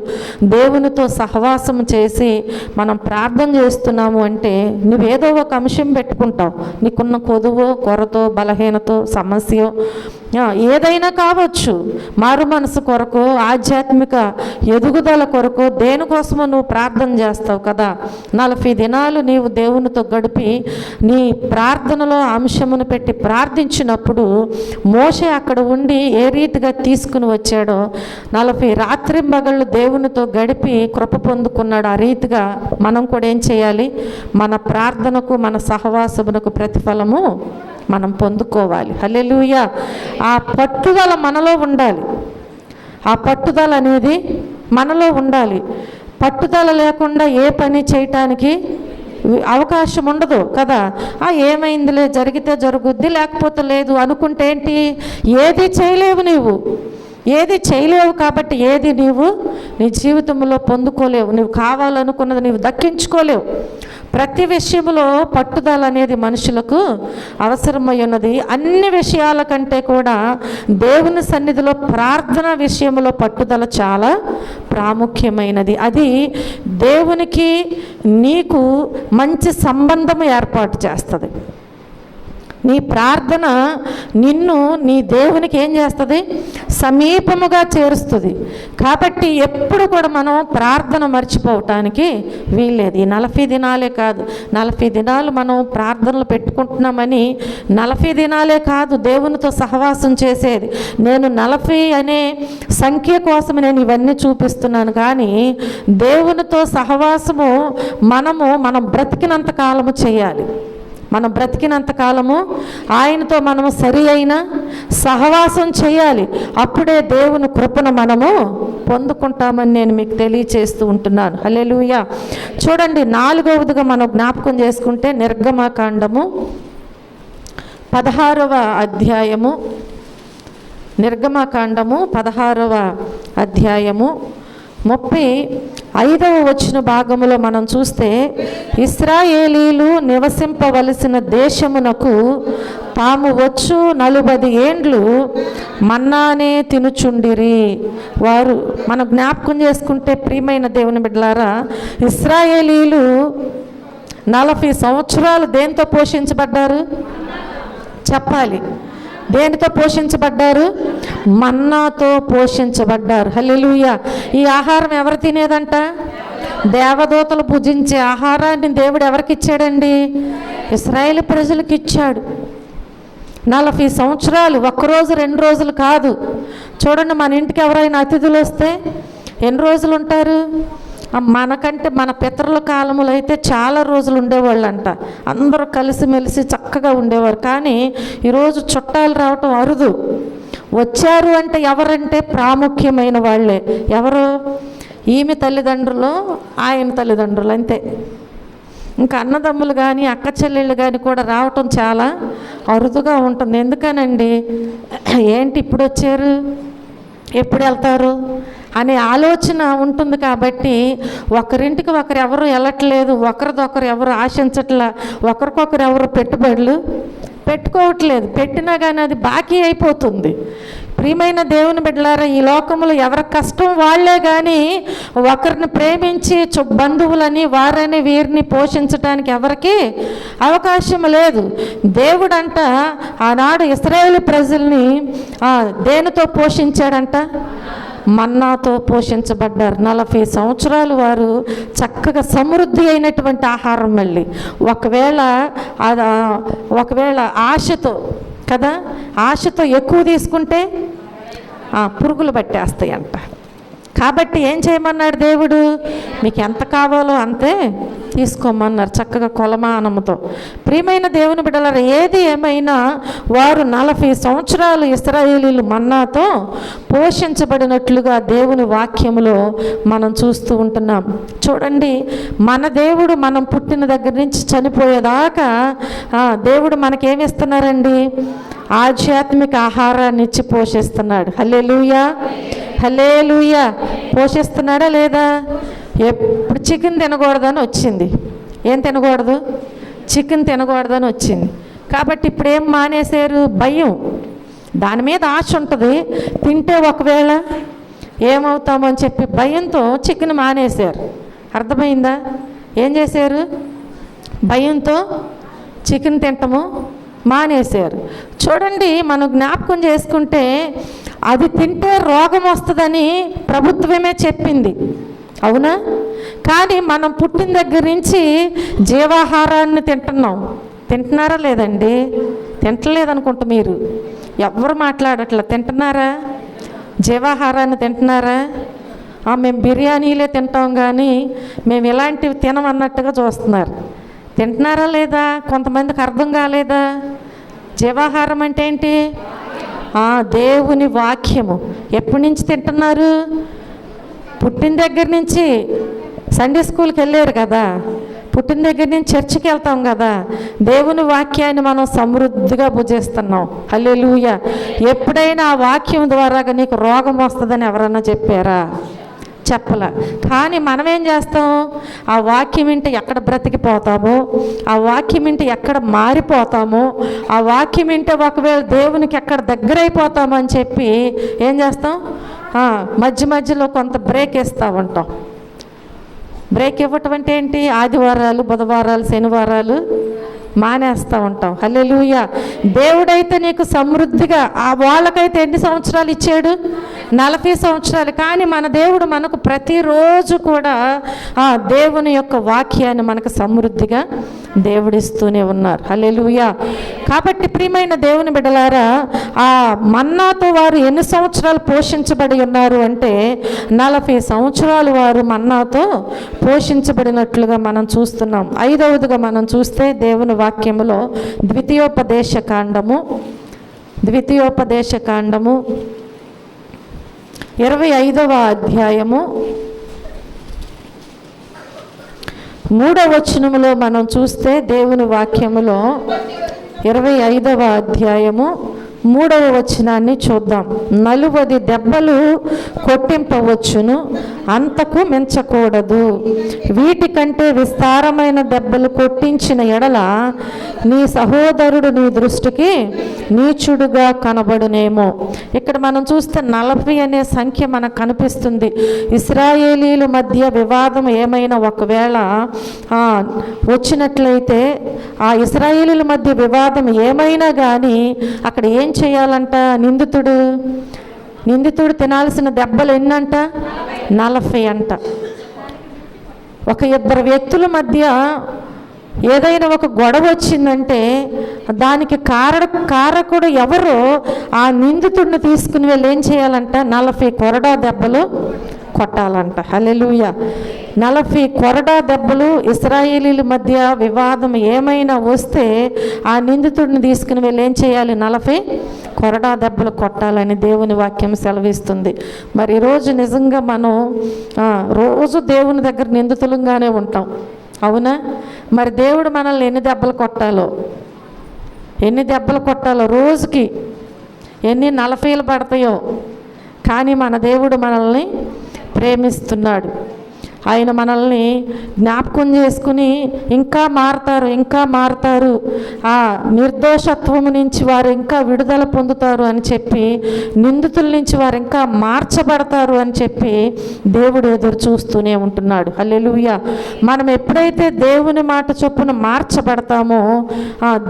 దేవునితో సహవాసం చేసి మనం ప్రార్థన చేస్తున్నాము అంటే నువ్వేదో ఒక అంశం పెట్టుకుంటావు. నీకున్న కొదువో, కొరతో, బలహీనతో, సమస్య ఏదైనా కావచ్చు. మారు మనసు కొరకు, ఆధ్యాత్మిక ఎదుగుదల కొరకు, దేనికోసమో నువ్వు ప్రార్థన చేస్తావు కదా. 40 దినాలు నీవు దేవునితో గడిపి నీ ప్రార్థనలో అంశమును పెట్టి ప్రార్థించినప్పుడు మోషే అక్కడ ఉండి ఏ రీతిగా తీసుకుని వచ్చాడో 40 రాత్రింబగళ్ళు దేవునితో గడిపి కృప పొందుకున్నాడు. ఆ రీతిగా మనం కూడా ఏం చేయాలి? మన ప్రార్థనకు, మన సహవాసమునకు ప్రతిఫలము మనం పొందుకోవాలి. హల్లెలూయా. ఆ పట్టుదల మనలో ఉండాలి. ఆ పట్టుదల అనేది మనలో ఉండాలి. పట్టుదల లేకుండా ఏ పని చేయటానికి అవకాశం ఉండదు కదా. ఏమైందిలే, జరిగితే జరుగుద్ది, లేకపోతే లేదు అనుకుంటే ఏంటి? ఏది చేయలేవు నీవు, ఏది చేయలేవు. కాబట్టి ఏది నీవు నీ జీవితంలో పొందుకోలేవు. నువ్వు కావాలనుకున్నది నీవు దక్కించుకోలేవు. ప్రతి విషయంలో పట్టుదల అనేది మనుషులకు అవసరమై ఉన్నది. అన్ని విషయాల కంటే కూడా దేవుని సన్నిధిలో ప్రార్థన విషయంలో పట్టుదల చాలా ప్రాముఖ్యమైనది. అది దేవునికి నీకు మంచి సంబంధం ఏర్పాటు చేస్తుంది. నీ ప్రార్థన నిన్ను నీ దేవునికి ఏం చేస్తుంది? సమీపముగా చేరుస్తుంది. కాబట్టి ఎప్పుడు కూడా మనం ప్రార్థన మర్చిపోవటానికి వీల్లేదు. ఈ 40 దినాలే కాదు, 40 దినాలు మనం ప్రార్థనలు పెట్టుకుంటున్నామని 40 దినాలే కాదు దేవునితో సహవాసం చేసేది. నేను 40 అనే సంఖ్య కోసం నేను ఇవన్నీ చూపిస్తున్నాను. కానీ దేవునితో సహవాసము మనం బ్రతికినంత కాలము చేయాలి. మనం బ్రతికినంత కాలము ఆయనతో మనము సరి అయిన సహవాసం చేయాలి. అప్పుడే దేవుని కృపను మనము పొందుకుంటామని నేను మీకు తెలియచేస్తూ ఉంటున్నాను. హల్లెలూయా. చూడండి, 4వదిగా మనం జ్ఞాపకం చేసుకుంటే నిర్గమకాండము 16వ అధ్యాయము, నిర్గమకాండము 16వ అధ్యాయము 35వ వచన భాగములో మనం చూస్తే, ఇశ్రాయేలీలు నివసింపవలసిన దేశమునకు తాము వచ్చు 40 ఏండ్లు మన్నానే తినుచుండిరి. వారు మనం జ్ఞాపకం చేసుకుంటే ప్రియమైన దేవుని బిడ్డలారా, ఇశ్రాయేలీలు 40 సంవత్సరాలు దేంతో పోషించబడ్డారు? చెప్పాలి. దేనితో పోషించబడ్డారు? మన్నాతో పోషించబడ్డారు. హల్లెలూయా. ఈ ఆహారం ఎవరు తినేదంట? దేవదూతలు భుజించే ఆహారాన్ని దేవుడు ఎవరికి ఇచ్చాడండి? ఇశ్రాయేలు ప్రజలకు ఇచ్చాడు. 40 సంవత్సరాలు, ఒక్కరోజు 2 రోజులు కాదు. చూడండి, మన ఇంటికి ఎవరైనా అతిథులు వస్తే ఎన్ని రోజులు ఉంటారు? మనకంటే మన పితరుల కాలములో అయితే చాలా రోజులు ఉండేవాళ్ళంట. అందరూ కలిసిమెలిసి చక్కగా ఉండేవారు. కానీ ఈరోజు చుట్టాలు రావటం అరుదు. వచ్చారు అంటే ఎవరంటే ప్రాముఖ్యమైన వాళ్ళే. ఎవరు? ఈమె తల్లిదండ్రులు, ఆయన తల్లిదండ్రులు, అంతే. ఇంకా అన్నదమ్ములు కానీ అక్క చెల్లెళ్ళు కానీ కూడా రావటం చాలా అరుదుగా ఉంటుంది. ఎందుకనండి? ఏంటి ఇప్పుడు వచ్చారు, ఎప్పుడు వెళ్తారు అనే ఆలోచన ఉంటుంది. కాబట్టి ఒకరింటికి ఒకరు ఎవరు వెళ్ళట్లేదు, ఒకరిదొకరు ఎవరు ఆశించట్లా, ఒకరికొకరు ఎవరు పెట్టుబడులు పెట్టుకోవట్లేదు. పెట్టినా కానీ అది బాకీ అయిపోతుంది. ప్రియమైన దేవుని బిడ్డలారా, ఈ లోకంలో ఎవరి కష్టం వాళ్ళే కానీ ఒకరిని ప్రేమించి బంధువులని వారని వీరిని పోషించడానికి ఎవరికి అవకాశం లేదు. దేవుడంట ఆనాడు ఇశ్రాయేలు ప్రజల్ని దేనితో పోషించాడంట? మన్నాతో పోషించబడ్డారు. 40 సంవత్సరాలు వారు చక్కగా సమృద్ధి అయినటువంటి ఆహారం. మళ్ళీ ఒకవేళ ఆశతో కదా, ఆశతో ఎక్కువ తీసుకుంటే పురుగులు పట్టేస్తాయి అంట. కాబట్టి ఏం చేయమన్నాడు దేవుడు? మీకు ఎంత కావాలో అంతే తీసుకోమన్నారు, చక్కగా కొలమానంతో. ప్రియమైన దేవుని బిడ్డలారా, ఏది ఏమైనా వారు 40 సంవత్సరాలు ఇశ్రాయేలీలు మన్నాతో పోషించబడినట్లుగా దేవుని వాక్యములో మనం చూస్తూ ఉంటున్నాం. చూడండి, మన దేవుడు మనం పుట్టిన దగ్గర నుంచి చనిపోయేదాకా దేవుడు మనకేమిస్తున్నారండి? ఆధ్యాత్మిక ఆహారాన్ని ఇచ్చి పోషిస్తున్నాడు. హల్లెలూయా, హల్లెలూయా. పోషిస్తున్నాడా లేదా? ఎప్పుడు చికెన్ తినకూడదని వచ్చింది. ఏం తినకూడదు? చికెన్ తినకూడదని వచ్చింది. కాబట్టి ఇప్పుడు ఏం మానేశారు? భయం. దాని మీద ఆశ ఉంటుంది. తింటే ఒకవేళ ఏమవుతామో అని చెప్పి భయంతో చికెన్ మానేశారు. అర్థమైందా? ఏం చేశారు? భయంతో చికెన్ తింటము మానేశారు. చూడండి, మనం జ్ఞాపకం చేసుకుంటే అది తింటే రోగం వస్తుందని ప్రభుత్వమే చెప్పింది, అవునా? కానీ మనం పుట్టిన దగ్గర నుంచి జీవాహారాన్ని తింటున్నాం. తింటున్నారా లేదండి? తింటలేదనుకుంటా. మీరు ఎవరు మాట్లాడట్లా. తింటున్నారా? జీవాహారాన్ని తింటున్నారా? మేము బిర్యానీలే తింటాం కానీ మేము ఇలాంటివి తినమన్నట్టుగా చూస్తున్నారు. తింటున్నారా లేదా? కొంతమందికి అర్థం కాలేదా? జీవాహారం అంటే ఏంటి? దేవుని వాక్యము. ఎప్పటి నుంచి తింటున్నారు? పుట్టిన దగ్గర నుంచి. సండే స్కూల్కి వెళ్ళారు కదా, పుట్టిన దగ్గర నుంచి చర్చికి వెళ్తాం కదా, దేవుని వాక్యాన్ని మనం సమృద్ధిగా భుజిస్తున్నాం. హల్లెలూయా. ఎప్పుడైనా ఆ వాక్యం ద్వారా నీకు రోగం వస్తుందని ఎవరన్నా చెప్పారా? చెప్పలా. కానీ మనం ఏం చేస్తాం? ఆ వాక్యం వింటే ఎక్కడ బ్రతికిపోతామో, ఆ వాక్యం వింటే ఎక్కడ మారిపోతామో, ఆ వాక్యం వింటే ఒకవేళ దేవునికి ఎక్కడ దగ్గర అయిపోతామో అని చెప్పి ఏం చేస్తాం? మధ్య మధ్యలో కొంత బ్రేక్ ఇస్తూ ఉంటాం. బ్రేక్ ఇవ్వటం అంటే ఏంటి? ఆదివారాలు, బుధవారాలు, శనివారాలు మానేస్తూ ఉంటాం. హల్లెలూయా. దేవుడైతే నీకు సమృద్ధిగా, వాళ్ళకైతే ఎన్ని సంవత్సరాలు ఇచ్చాడు? 40 సంవత్సరాలు. కానీ మన దేవుడు మనకు ప్రతిరోజు కూడా దేవుని యొక్క వాక్యాన్ని మనకు సమృద్ధిగా దేవుడిస్తూనే ఉన్నారు. హల్లెలూయా. కాబట్టి ప్రియమైన దేవుని బిడ్డలారా, ఆ మన్నాతో వారు ఎన్ని సంవత్సరాలు పోషించబడి ఉన్నారు అంటే 40 సంవత్సరాలు వారు మన్నాతో పోషించబడినట్లుగా మనం చూస్తున్నాం. 5వదిగా మనం చూస్తే దేవుని వాక్యములో ద్వితీయోపదేశ కాండము 25వ అధ్యాయము 3వ వచనములో మనం చూస్తే దేవుని వాక్యములో 25వ అధ్యాయము 3వ వచనాన్ని చూద్దాం. 40 దెబ్బలు కొట్టింపవచ్చును, అంతకు మించకూడదు. వీటికంటే విస్తారమైన దెబ్బలు కొట్టించిన ఎడల నీ సహోదరుడు నీ దృష్టికి నీచుడుగా కనబడునేమో. ఇక్కడ మనం చూస్తే 40 అనే సంఖ్య మనకు కనిపిస్తుంది. ఇశ్రాయేలీల మధ్య వివాదం ఏమైనా ఒకవేళ వచ్చినట్లయితే, ఆ ఇశ్రాయేలీల మధ్య వివాదం ఏమైనా కానీ అక్కడ ఏం చేయాలంట? నిందితుడు తినాల్సిన దెబ్బలు ఎన్నంట? 40 అంట. ఒక 2 వ్యక్తుల మధ్య ఏదైనా ఒక గొడవ వచ్చిందంటే దానికి కారకుడు ఎవరో ఆ నిందితుడిని తీసుకుని వెళ్ళి ఏం చేయాలంట? 40 కొరడా దెబ్బలు కొట్టాలంట. హల్లెలూయా. 40 కొరడా దెబ్బలు. ఇశ్రాయేలీల మధ్య వివాదం ఏమైనా వస్తే ఆ నిందితుడిని తీసుకుని వెళ్ళి ఏం చేయాలి? 40 కొరడా దెబ్బలు కొట్టాలని దేవుని వాక్యం సెలవిస్తుంది. మరి ఈరోజు నిజంగా మనం రోజు దేవుని దగ్గర నిందితులంగానే ఉంటాం, అవునా? మరి దేవుడు మనల్ని ఎన్ని దెబ్బలు కొట్టాలో, రోజుకి ఎన్ని 40లు పడతాయో, కానీ మన దేవుడు మనల్ని ప్రేమిస్తున్నాడు. ఆయన మనల్ని జ్ఞాపకం చేసుకుని ఇంకా మారుతారు, ఆ నిర్దోషత్వం నుంచి వారు ఇంకా విడుదల పొందుతారు అని చెప్పి, నిందితుల నుంచి వారు ఇంకా మార్చబడతారు అని చెప్పి దేవుడు ఎదురు చూస్తూనే ఉంటున్నాడు. హల్లెలూయా. మనం ఎప్పుడైతే దేవుని మాట చొప్పున మార్చబడతామో,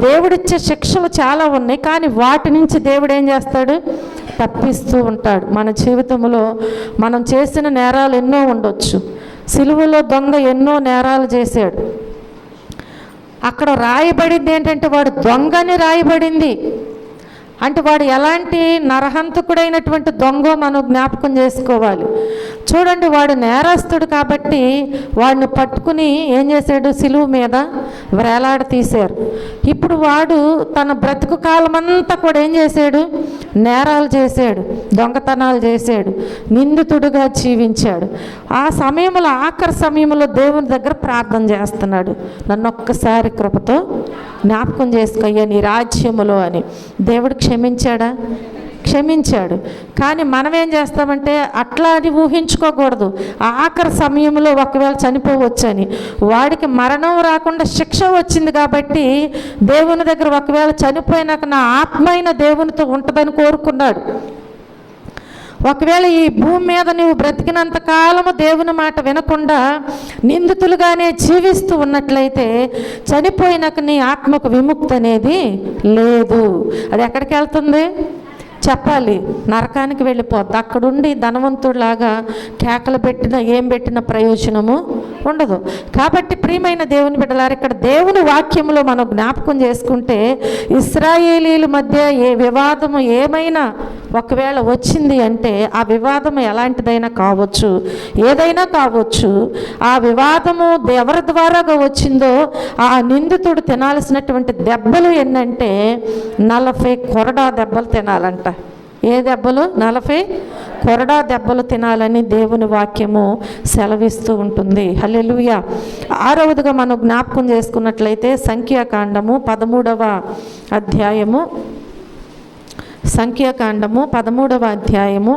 దేవుడిచ్చే శిక్షలు చాలా ఉన్నాయి, కానీ వాటి నుంచి దేవుడు ఏం చేస్తాడు? తప్పిస్తూ ఉంటాడు. మన జీవితంలో మనం చేసిన నేరాలు ఎన్నో ఉండొచ్చు. సిలువలో దొంగ ఎన్నో నేరాలు చేశాడు. అక్కడ రాయబడింది ఏంటంటే వాడు దొంగని రాయబడింది. అంటే వాడు ఎలాంటి నరహంతకుడైనటువంటి దొంగో మనం జ్ఞాపకం చేసుకోవాలి. చూడండి, వాడు నేరస్తుడు కాబట్టి వాడిని పట్టుకుని ఏం చేశాడు? సిలువ మీద వేలాడ తీశారు. ఇప్పుడు వాడు తన బ్రతుకు కాలమంతా కూడా ఏం చేశాడు? నేరాలు చేశాడు, దొంగతనాలు చేశాడు, నిందితుడిగా జీవించాడు. ఆ సమయంలో, ఆఖరి సమయంలో దేవుని దగ్గర ప్రార్థన చేస్తున్నాడు, నన్ను ఒక్కసారి కృపతో జ్ఞాపకం చేసుకోయ్యా నీ రాజ్యములో అని. దేవుడు క్షమించాడు. కానీ మనం ఏం చేస్తామంటే అట్లా అని ఊహించుకోకూడదు. ఆఖరి సమయంలో ఒకవేళ చనిపోవచ్చని, వాడికి మరణం రాకుండా శిక్ష వచ్చింది కాబట్టి దేవుని దగ్గర ఒకవేళ చనిపోయినాక నా ఆత్మ అయిన దేవునితో ఉంటుందని కోరుకున్నాడు. ఒకవేళ ఈ భూమి మీద నువ్వు బ్రతికినంత కాలము దేవుని మాట వినకుండా నిందితులుగానే జీవిస్తూ ఉన్నట్లయితే చనిపోయినాక నీ ఆత్మకు విముక్తి అనేది లేదు. అది ఎక్కడికి వెళ్తుంది? చెప్పాలి, నరకానికి వెళ్ళిపోద్ది. అక్కడుండి ధనవంతుడిలాగా కేకలు పెట్టినా ఏం పెట్టిన ప్రయోజనము ఉండదు. కాబట్టి ప్రియమైన దేవుని బిడ్డలారా, ఇక్కడ దేవుని వాక్యంలో మనం జ్ఞాపకం చేసుకుంటే ఇశ్రాయేలీల మధ్య ఏ వివాదము ఏమైనా ఒకవేళ వచ్చింది అంటే ఆ వివాదం ఎలాంటిదైనా కావచ్చు, ఏదైనా కావచ్చు. ఆ వివాదము ఎవరి ద్వారాగా వచ్చిందో ఆ నిందితుడు తినాల్సినటువంటి దెబ్బలు ఎన్నంటే 40 కొరడా దెబ్బలు తినాలంట. ఏ దెబ్బలు? 40 కొరడా దెబ్బలు తినాలని దేవుని వాక్యము సెలవిస్తూ ఉంటుంది. హల్లెలూయా. 6వదిగా మనం జ్ఞాపకం చేసుకున్నట్లయితే సంఖ్యాకాండము 13వ అధ్యాయము 13వ అధ్యాయము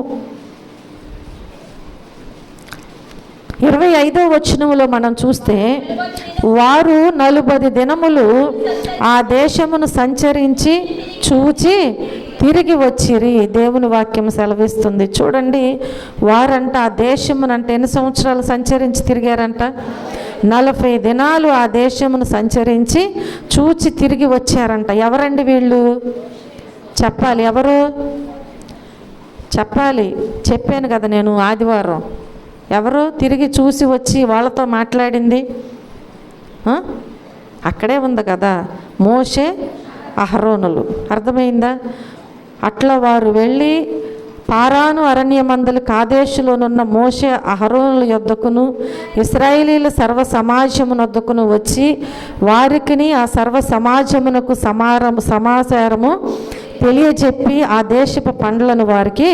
25వ వచనంలో మనం చూస్తే, వారు 40 దినములు ఆ దేశమును సంచరించి చూచి తిరిగి వచ్చిరి. దేవుని వాక్యం సెలవిస్తుంది. చూడండి, వారంట ఆ దేశమునంటే ఎన్ని సంవత్సరాలు సంచరించి తిరిగారంట? 40 దినాలు ఆ దేశమును సంచరించి చూచి తిరిగి వచ్చారంట. ఎవరండి వీళ్ళు? చెప్పాలి, ఎవరు చెప్పాలి? చెప్పాను కదా నేను ఆదివారం. ఎవరు తిరిగి చూసి వచ్చి వాళ్ళతో మాట్లాడింది? అక్కడే ఉంది కదా, మోషే అహరోనులు. అర్థమైందా? అట్లా వారు వెళ్ళి పారాను అరణ్యమందలి కాదేశులోనున్న మోషే అహరోనుల యొద్దకును ఇశ్రాయేలీల సర్వ సమాజమునొద్దకును వచ్చి వారికిని ఆ సర్వ సమాజమునకు సమాచారము తెలియజెప్పి ఆ దేశపు పండ్లను వారికి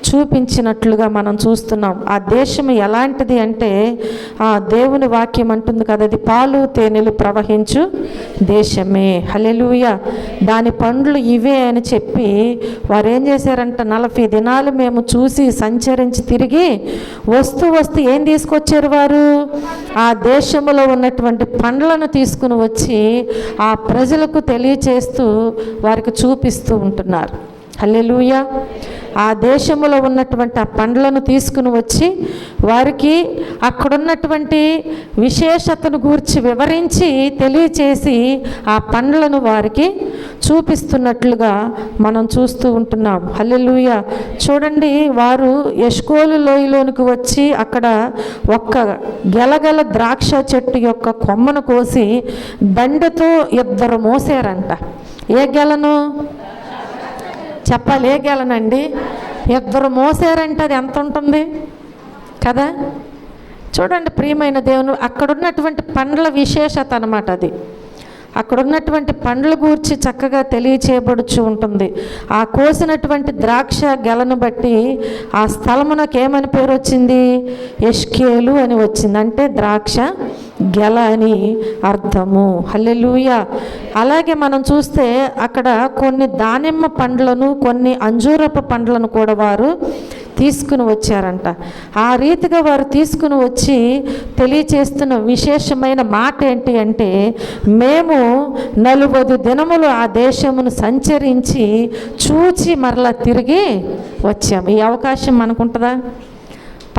చూపించినట్లుగా మనం చూస్తున్నాం. ఆ దేశం ఎలాంటిది అంటే, ఆ దేవుని వాక్యం అంటుంది కదా, అది పాలు తేనెలు ప్రవహించు దేశమే. హల్లెలూయా. దాని పండ్లు ఇవే అని చెప్పి వారు ఏం చేశారంట? 40 దినాలు మేము చూసి సంచరించి తిరిగి వస్తూ ఏం తీసుకొచ్చారు వారు? ఆ దేశంలో ఉన్నటువంటి పండ్లను తీసుకుని వచ్చి ఆ ప్రజలకు తెలియచేస్తూ వారికి చూపిస్తూ ఉంటున్నారు. హల్లెలూయా. ఆ దేశంలో ఉన్నటువంటి ఆ పండ్లను తీసుకుని వచ్చి వారికి అక్కడున్నటువంటి విశేషతను గూర్చి వివరించి తెలియచేసి ఆ పండ్లను వారికి చూపిస్తున్నట్లుగా మనం చూస్తూ ఉంటున్నాం. హల్లెలూయా. చూడండి, వారు ఎష్కోలు లోయలోనికి వచ్చి అక్కడ ఒక్క గెలగల ద్రాక్ష చెట్టు యొక్క కొమ్మను కోసి దండతో 2 మోసారంట. ఏ గెలను చెప్పాలి? ఏ గెలనండి? 2 మోసారంటే అది ఎంత ఉంటుంది కదా? చూడండి ప్రియమైన దేవుని, అక్కడున్నటువంటి పండ్ల విశేషత అన్నమాట అది. అక్కడున్నటువంటి పండ్ల గూర్చి చక్కగా తెలియచేయబడుచు ఉంటుంది. ఆ కోసినటువంటి ద్రాక్ష గెలను బట్టి ఆ స్థలమునకు ఏమని పేరు వచ్చింది? ఎష్కేలు అని వచ్చింది. అంటే ద్రాక్ష గెల అని అర్థము. హల్లెలూయా. అలాగే మనం చూస్తే అక్కడ కొన్ని దానిమ్మ పండ్లను, కొన్ని అంజూరపు పండ్లను కూడా వారు తీసుకుని వచ్చారంట. ఆ రీతిగా వారు తీసుకుని వచ్చి తెలియచేస్తున్న విశేషమైన మాట ఏంటి అంటే, మేము 40 దినములు ఆ దేశమును సంచరించి చూచి మరలా తిరిగి వచ్చాము. ఈ అవకాశం మనకుంటుందా?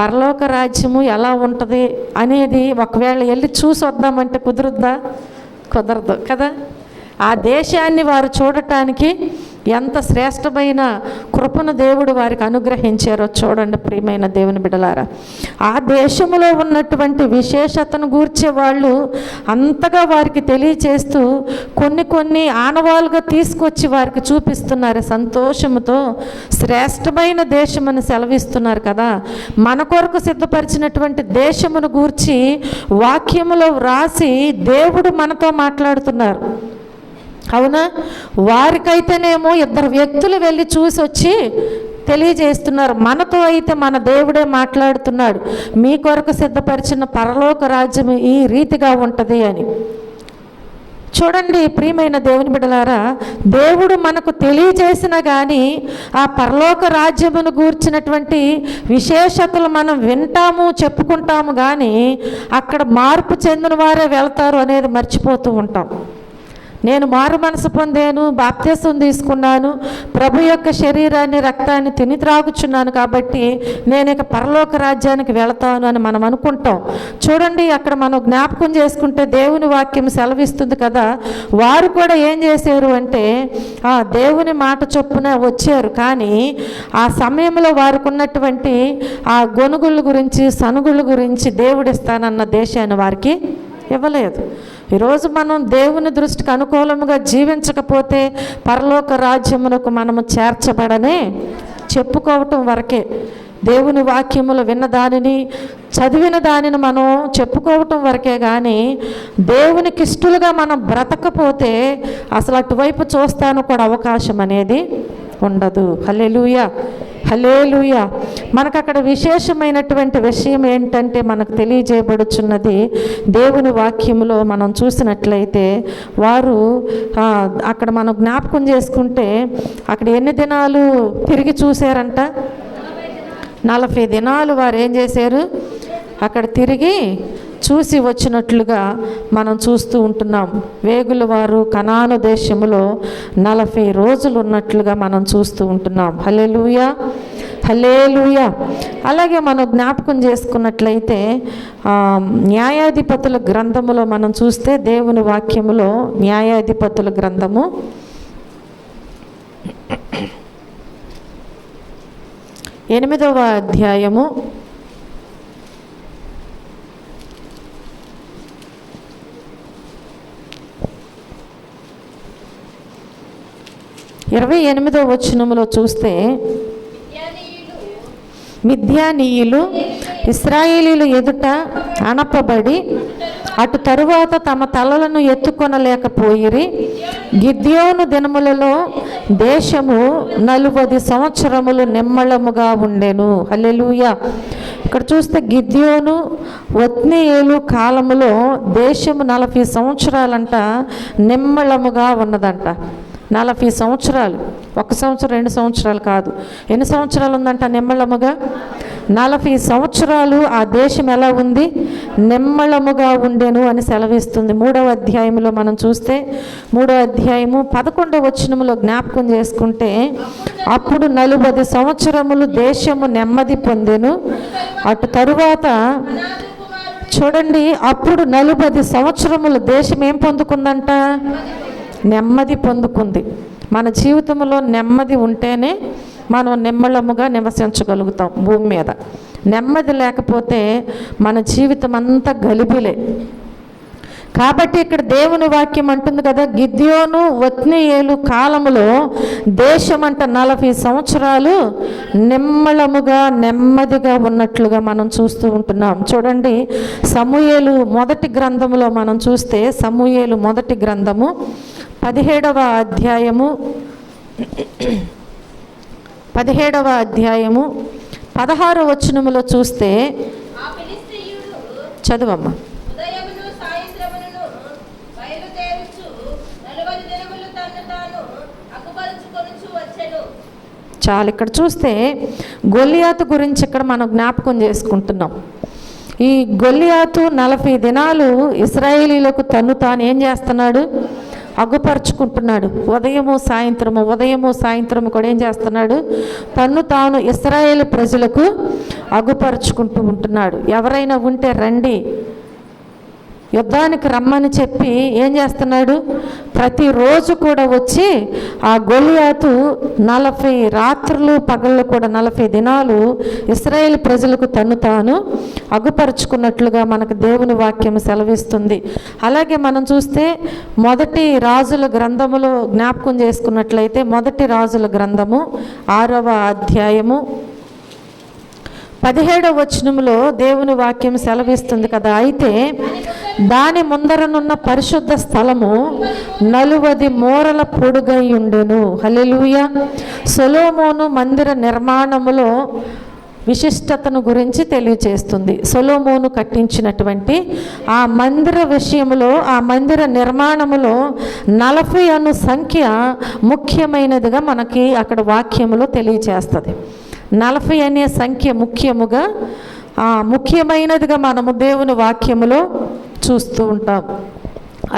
పరలోక రాజ్యము ఎలా ఉంటుంది అనేది ఒకవేళ వెళ్ళి చూసి వద్దామంటే కుదురుద్దా? కుదరదు కదా. ఆ దేశాన్ని వారు చూడటానికి ఎంత శ్రేష్టమైన కృపను దేవుడు వారికి అనుగ్రహించారో చూడండి ప్రియమైన దేవుని బిడ్డలారా. ఆ దేశంలో ఉన్నటువంటి విశేషతను గూర్చే వాళ్ళు అంతగా వారికి తెలియచేస్తూ కొన్ని ఆనవాలుగా తీసుకొచ్చి వారికి చూపిస్తున్నారు. సంతోషముతో శ్రేష్టమైన దేశమని సెలవిస్తున్నారు కదా. మన కొరకు సిద్ధపరిచినటువంటి దేశమును గూర్చి వాక్యములో వ్రాసి దేవుడు మనతో మాట్లాడుతున్నారు. అవునా? వారికైతేనేమో 2 వ్యక్తులు వెళ్ళి చూసి వచ్చి తెలియజేస్తున్నారు. మనతో అయితే మన దేవుడే మాట్లాడుతున్నాడు. మీ కొరకు సిద్ధపరిచిన పరలోక రాజ్యం ఈ రీతిగా ఉంటుంది అని. చూడండి ప్రియమైన దేవుని బిడ్డలారా, దేవుడు మనకు తెలియజేసినా కానీ ఆ పరలోక రాజ్యమును గూర్చినటువంటి విశేషతలు మనం వింటాము, చెప్పుకుంటాము, కానీ అక్కడ మార్పు చెందిన వారే వెళ్తారు అనేది మర్చిపోతూ ఉంటాం. నేను మారు మనసు పొందాను, బాప్తిసం తీసుకున్నాను, ప్రభు యొక్క శరీరాన్ని రక్తాన్ని తిని త్రాగుచున్నాను కాబట్టి నేను ఇక పరలోక రాజ్యానికి వెళతాను అని మనం అనుకుంటాం. చూడండి, అక్కడ మనం జ్ఞాపకం చేసుకుంటే దేవుని వాక్యం సెలవిస్తుంది కదా. వారు కూడా ఏం చేశారు అంటే ఆ దేవుని మాట చొప్పున వచ్చారు, కానీ ఆ సమయంలో వారికి ఉన్నటువంటి ఆ గొనుగుల గురించి, సనుగుల గురించి దేవుడిస్తానన్న దేశాన్ని వారికి ఇవ్వలేదు. ఈరోజు మనం దేవుని దృష్టికి అనుకూలముగా జీవించకపోతే పరలోక రాజ్యమునకు మనము చేర్చబడనే చెప్పుకోవటం వరకే. దేవుని వాక్యములు విన్న దానిని, చదివిన దానిని మనం చెప్పుకోవటం వరకే, కానీ దేవునికి ఇష్టలుగా మనం బ్రతకపోతే అసలు అటువైపు చూస్తాను కూడా అవకాశం అనేది ఉండదు. హల్లెలూయా, హల్లెలూయా. మనకు అక్కడ విశేషమైనటువంటి విషయం ఏంటంటే మనకు తెలియజేయబడుచున్నది దేవుని వాక్యములో మనం చూసినట్లయితే వారు అక్కడ మనం జ్ఞాపకం చేసుకుంటే అక్కడ ఎన్ని దినాలు తిరిగి చూశారంట? 40 దినాలు వారు ఏం చేశారు? అక్కడ తిరిగి చూసి వచ్చినట్లుగా మనం చూస్తూ ఉంటున్నాం. వేగుల వారు కనాను దేశములో 40 రోజులు ఉన్నట్లుగా మనం చూస్తూ ఉంటున్నాం. హల్లెలూయా, హల్లెలూయా. అలాగే మనం జ్ఞాపకం చేసుకున్నట్లయితే న్యాయాధిపతుల గ్రంథములో మనం చూస్తే, దేవుని వాక్యములో న్యాయాధిపతుల గ్రంథము 8వ అధ్యాయము 28వ వచనములో చూస్తే, మిద్యానీయులు ఇశ్రాయేలీయుల ఎదుట అణపబడి అటు తరువాత తమ తలలను ఎత్తుకొనలేకపోయిరి. గిద్యోను దినములలో దేశము 40 సంవత్సరములు నిమ్మళముగా ఉండెను. హల్లెలూయా. ఇక్కడ చూస్తే గిద్యోను ఒత్నీయేలు కాలములో దేశము 40 సంవత్సరాలంట నిమ్మళముగా ఉన్నదంట. 40 సంవత్సరాలు, 1 సంవత్సరం 2 సంవత్సరాలు కాదు. ఎన్ని సంవత్సరాలు ఉందంట నిమ్మళముగా? 40 సంవత్సరాలు ఆ దేశం ఎలా ఉంది? నిమ్మళముగా ఉండెను అని సెలవిస్తుంది. 3వ అధ్యాయంలో మనం చూస్తే, 3వ అధ్యాయము 11వ వచనములో జ్ఞాపకం చేసుకుంటే, అప్పుడు 40 సంవత్సరములు దేశము నెమ్మది పొందెను. అటు తరువాత చూడండి, అప్పుడు 40 సంవత్సరములు దేశం ఏం పొందుకుందంట? నెమ్మది పొందుకుంది. మన జీవితంలో నెమ్మది ఉంటేనే మనం నిమ్మళముగా నివసించగలుగుతాం భూమి మీద. నెమ్మది లేకపోతే మన జీవితం అంతా గలిబిలే. కాబట్టి ఇక్కడ దేవుని వాక్యం అంటుంది కదా, గిద్యోను ఒత్నీయేలు కాలములో దేశం అంట 40 సంవత్సరాలు నిమ్మళముగా నెమ్మదిగా ఉన్నట్లుగా మనం చూస్తూ ఉంటున్నాం. చూడండి, సమూయేలు మొదటి గ్రంథములో మనం చూస్తే, సమూయేలు మొదటి గ్రంథము 17వ అధ్యాయము 16వ వచనములో చూస్తే, చదువమ్మా. చాలు. ఇక్కడ చూస్తే గొల్లియాతు గురించి ఇక్కడ మనం జ్ఞాపకం చేసుకుంటున్నాం. ఈ గొల్లియాతు 40 దినాలు ఇశ్రాయేలీలకు తను తాను ఏం చేస్తున్నాడు? అగుపరుచుకుంటున్నాడు. ఉదయము సాయంత్రము కూడా ఏం చేస్తున్నాడు? తన్ను తాను ఇశ్రాయేలు ప్రజలకు అగుపరుచుకుంటూ ఉంటున్నాడు. ఎవరైనా ఉంటే రండి, యుద్ధానికి రమ్మని చెప్పి ఏం చేస్తున్నాడు? ప్రతిరోజు కూడా వచ్చి ఆ గొల్లియాతు 40 రాత్రులు పగళ్ళు కూడా 40 దినాలు ఇశ్రాయేల్ ప్రజలకు తను తాను అగుపరుచుకున్నట్లుగా మనకు దేవుని వాక్యం సెలవిస్తుంది. అలాగే మనం చూస్తే మొదటి రాజుల గ్రంథములో జ్ఞాపకం చేసుకున్నట్లయితే, మొదటి రాజుల గ్రంథము 6వ అధ్యాయము 17వ వచనములో దేవుని వాక్యం సెలవిస్తుంది కదా, అయితే దాని ముందరనున్న పరిశుద్ధ స్థలము 40 మూరల పొడుగై ఉండెను. హల్లెలూయా. సొలొమోను మందిర నిర్మాణములో విశిష్టతను గురించి తెలియచేస్తుంది. సొలొమోను కట్టించినటువంటి ఆ మందిర విషయంలో, ఆ మందిర నిర్మాణములో 40 అను సంఖ్య ముఖ్యమైనదిగా మనకి అక్కడ వాక్యములో తెలియచేస్తుంది. 40 అనే సంఖ్య ముఖ్యమైనదిగా మనము దేవుని వాక్యములో చూస్తూ ఉంటాం.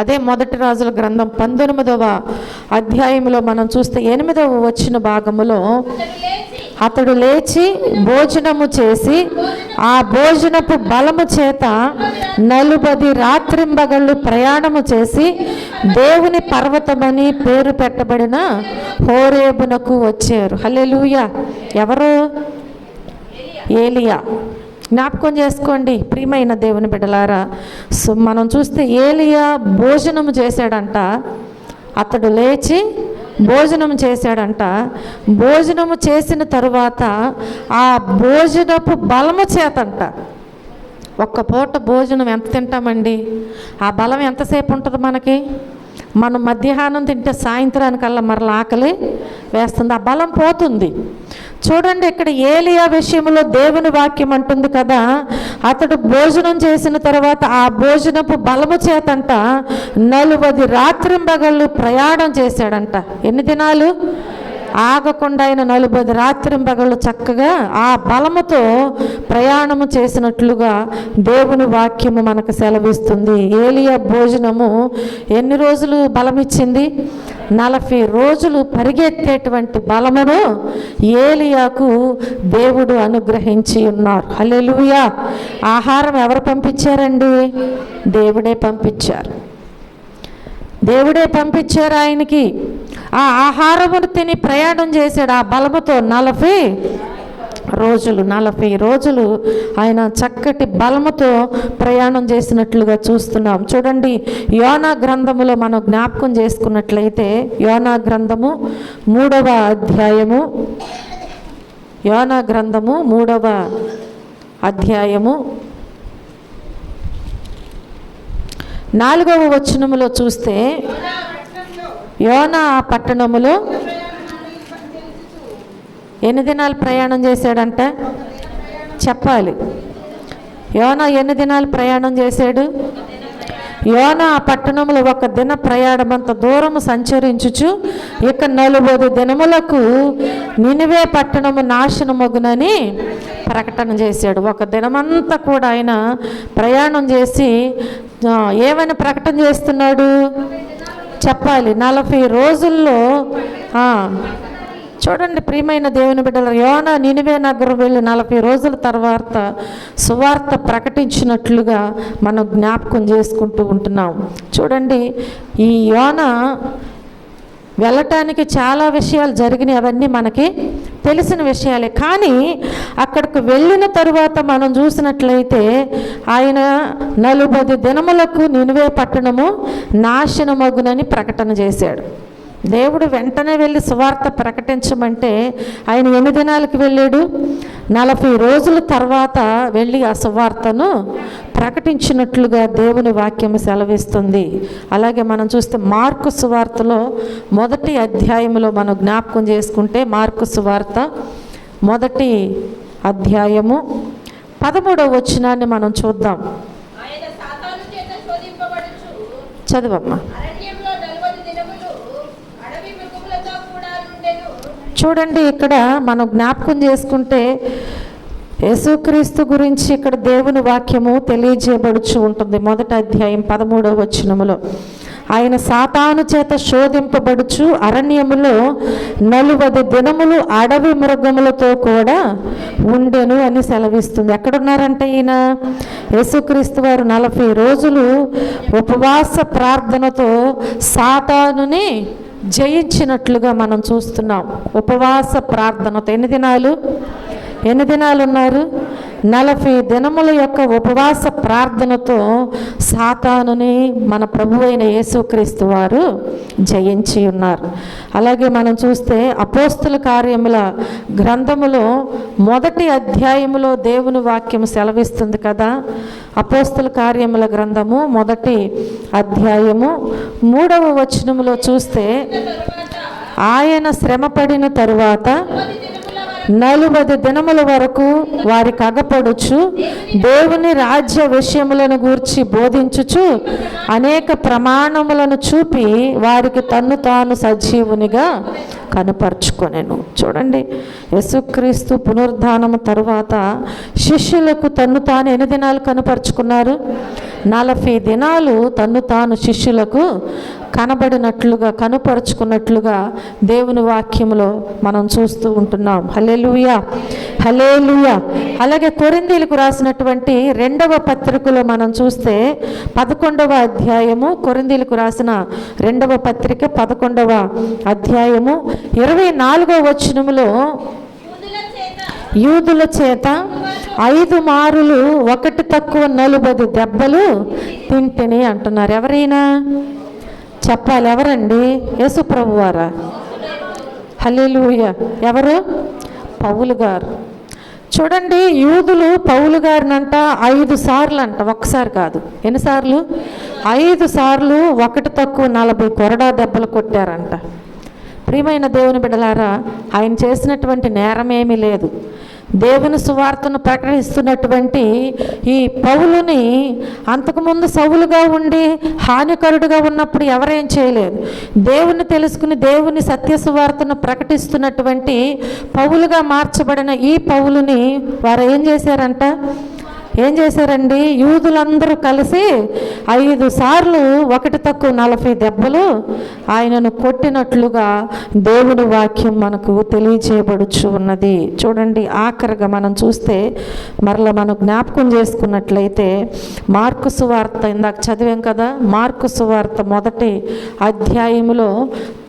అదే మొదటి రాజుల గ్రంథం 19వ అధ్యాయంలో మనం చూస్తే 8వ వచన భాగములో, అతడు లేచి భోజనము చేసి ఆ భోజనపు బలము చేత 40 రాత్రింబగళ్ళు ప్రయాణము చేసి దేవుని పర్వతమని పేరు పెట్టబడిన హోరేబునకు వచ్చారు. హల్లెలూయా. ఎవరు? ఏలియా. జ్ఞాపకం చేసుకోండి ప్రియమైన దేవుని బిడ్డలారా. సో మనం చూస్తే ఏలియా భోజనము చేశాడంట. అతడు లేచి భోజనం చేశాడంట. భోజనము చేసిన తరువాత ఆ భోజనపు బలము చేతంట, ఒక్క పూట భోజనం ఎంత తింటామండి? ఆ బలం ఎంతసేపు ఉంటుంది మనకి? మనం మధ్యాహ్నం తింటే సాయంత్రానికల్లా మరలా ఆకలి వేస్తుంది, ఆ బలం పోతుంది. చూడండి, ఇక్కడ ఏలియా విషయంలో దేవుని వాక్యం అంటుంది కదా, అతడు భోజనం చేసిన తర్వాత ఆ భోజనపు బలము చేతంట 40 రాత్రింబగళ్ళు ప్రయాణం చేశాడంట. ఎన్ని దినాలు? ఆగకుండా ఆయన 40 రాత్రింబగళ్ళు చక్కగా ఆ బలముతో ప్రయాణము చేసినట్లుగా దేవుని వాక్యము మనకు సెలవిస్తుంది. ఏలియా భోజనము ఎన్ని రోజులు బలమిచ్చింది? 40 రోజులు పరిగెత్తేటువంటి బలమును ఏలియాకు దేవుడు అనుగ్రహించి ఉన్నారు. హల్లెలూయా. ఆహారం ఎవరు పంపించారండి? దేవుడే పంపించారు. దేవుడే పంపించారు ఆయనకి. ఆ ఆహారమును తిని ప్రయాణం చేశాడు ఆ బలముతో 40 రోజులు ఆయన చక్కటి బలముతో ప్రయాణం చేసినట్లుగా చూస్తున్నాం. చూడండి, యోనా గ్రంథములో మనం జ్ఞాపకం చేసుకున్నట్లయితే యోనా గ్రంథము 3వ అధ్యాయము, యోనా గ్రంథము 3వ అధ్యాయము 4వ వచనములో చూస్తే, యోనా ఆ పట్టణములో ఎన్ని దినాలు ప్రయాణం చేశాడంట? చెప్పాలి. యోనా ఎన్ని దినాలు ప్రయాణం చేశాడు? యోనా ఆ పట్టణంలో 1 దిన ప్రయాణమంత దూరము సంచరించుచు ఇక 40 దినములకు నినివే పట్టణము నాశనమగునని ప్రకటన చేశాడు. 1 దినమంతా కూడా ఆయన ప్రయాణం చేసి ఏమని ప్రకటన చేస్తున్నాడు? చెప్పాలి. 40 రోజుల్లో చూడండి ప్రియమైన దేవుని బిడ్డలు, యోనా నినివే నగరం వెళ్ళి 40 రోజుల తర్వాత సువార్త ప్రకటించినట్లుగా మనం జ్ఞాపకం చేసుకుంటూ ఉంటున్నాం. చూడండి, ఈ యోనా వెళ్ళటానికి చాలా విషయాలు జరిగినాయి, అవన్నీ మనకి తెలిసిన విషయాలే. కానీ అక్కడికి వెళ్ళిన తరువాత మనం చూసినట్లయితే ఆయన 40 దినములకు నినివే పట్టణము నాశనమగునని ప్రకటన చేశాడు. దేవుడు వెంటనే వెళ్ళి సువార్త ప్రకటించమంటే ఆయన ఎన్ని దినాలకు వెళ్ళాడు? 40 రోజుల తర్వాత వెళ్ళి ఆ సువార్తను ప్రకటించినట్లుగా దేవుని వాక్యం సెలవిస్తుంది. అలాగే మనం చూస్తే మార్కు సువార్తలో 1వ అధ్యాయంలో మనం జ్ఞాపకం చేసుకుంటే, మార్కు సువార్త 1వ అధ్యాయము 13వ వచనాన్ని మనం చూద్దాం. చదువమ్మా. చూడండి, ఇక్కడ మనం జ్ఞాపకం చేసుకుంటే యేసుక్రీస్తు గురించి ఇక్కడ దేవుని వాక్యము తెలియజేయబడుచు ఉంటుంది. 1వ అధ్యాయం 13వ వచనములో, ఆయన సాతాను చేత శోధింపబడుచు అరణ్యములో 40 దినములు అడవి మృగములతో కూడా ఉండెను అని సెలవిస్తుంది. ఎక్కడున్నారంటే ఈయన యేసుక్రీస్తు వారు 40 రోజులు ఉపవాస ప్రార్థనతో సాతానుని జయించినట్లుగా మనం చూస్తున్నాం. ఉపవాస ప్రార్థనతో ఎన్ని దినాలు ఉన్నారు? 40 దినముల యొక్క ఉపవాస ప్రార్థనతో సాతానుని మన ప్రభువైన యేసుక్రీస్తు వారు జయించి ఉన్నారు. అలాగే మనం చూస్తే అపోస్తుల కార్యముల గ్రంథములో 1వ అధ్యాయములో దేవుని వాక్యం సెలవిస్తుంది కదా. అపోస్తుల కార్యముల గ్రంథము 1వ అధ్యాయము 3వ వచనములో చూస్తే, ఆయన శ్రమపడిన తరువాత 40 దినముల వరకు వారికి అగపడుచు దేవుని రాజ్య విషయములను గూర్చి బోధించుచు అనేక ప్రమాణములను చూపి వారికి తన్ను తాను సజీవునిగా కనపరుచుకొనెను. చూడండి, యేసుక్రీస్తు పునరుద్ధానము తరువాత శిష్యులకు తన్ను తాను ఎన్ని దినాలు కనపరుచుకున్నారు? 40 దినాలు తన్ను తాను శిష్యులకు కనబడినట్లుగా కనుపరుచుకున్నట్లుగా దేవుని వాక్యములో మనం చూస్తూ ఉంటున్నాం. హల్లెలూయా, హల్లెలూయా. అలాగే కొరింథీయులకు రాసినటువంటి 2వ పత్రికలో మనం చూస్తే 11వ అధ్యాయము, కొరింథీయులకు రాసిన 2వ పత్రిక 11వ అధ్యాయము 24వ వచనములో, యూదుల చేత 5 మారులు 1 తక్కువ 40 దెబ్బలు తింటిని అంటున్నారు. ఎవరైనా చెప్పాలి. ఎవరండి? యేసు ప్రభువారా? హల్లెలూయా. ఎవరు? పౌలు గారు. చూడండి, యూదులు పౌలు గారినంట 5 సార్లు అంట, ఒక్కసారి కాదు. ఎన్నిసార్లు? 5 సార్లు 1 తక్కువ 40 కొరడా దెబ్బలు కొట్టారంట. ప్రియమైన దేవుని బిడ్డలారా, ఆయన చేసినటువంటి నేరమేమీ లేదు. దేవుని సువార్తను ప్రకటిస్తున్నటువంటి ఈ పౌలుని అంతకుముందు సౌలుగా ఉండి హానికరుడుగా ఉన్నప్పుడు ఎవరేం చేయలేదు. దేవుని తెలుసుకుని దేవుని సత్య సువార్తను ప్రకటిస్తున్నటువంటి పౌలుగా మార్చబడిన ఈ పౌలుని వారు ఏం చేశారండి? యూదులందరూ కలిసి 5 సార్లు 1 తక్కువ 40 దెబ్బలు ఆయనను కొట్టినట్లుగా దేవుని వాక్యం మనకు తెలియజేయబడుచు ఉన్నది. చూడండి, ఆఖరిగా మనం చూస్తే మరలా మనం జ్ఞాపకం చేసుకున్నట్లయితే మార్కు సువార్త ఇందాక చదివాం కదా, మార్కు సువార్త 1వ అధ్యాయములో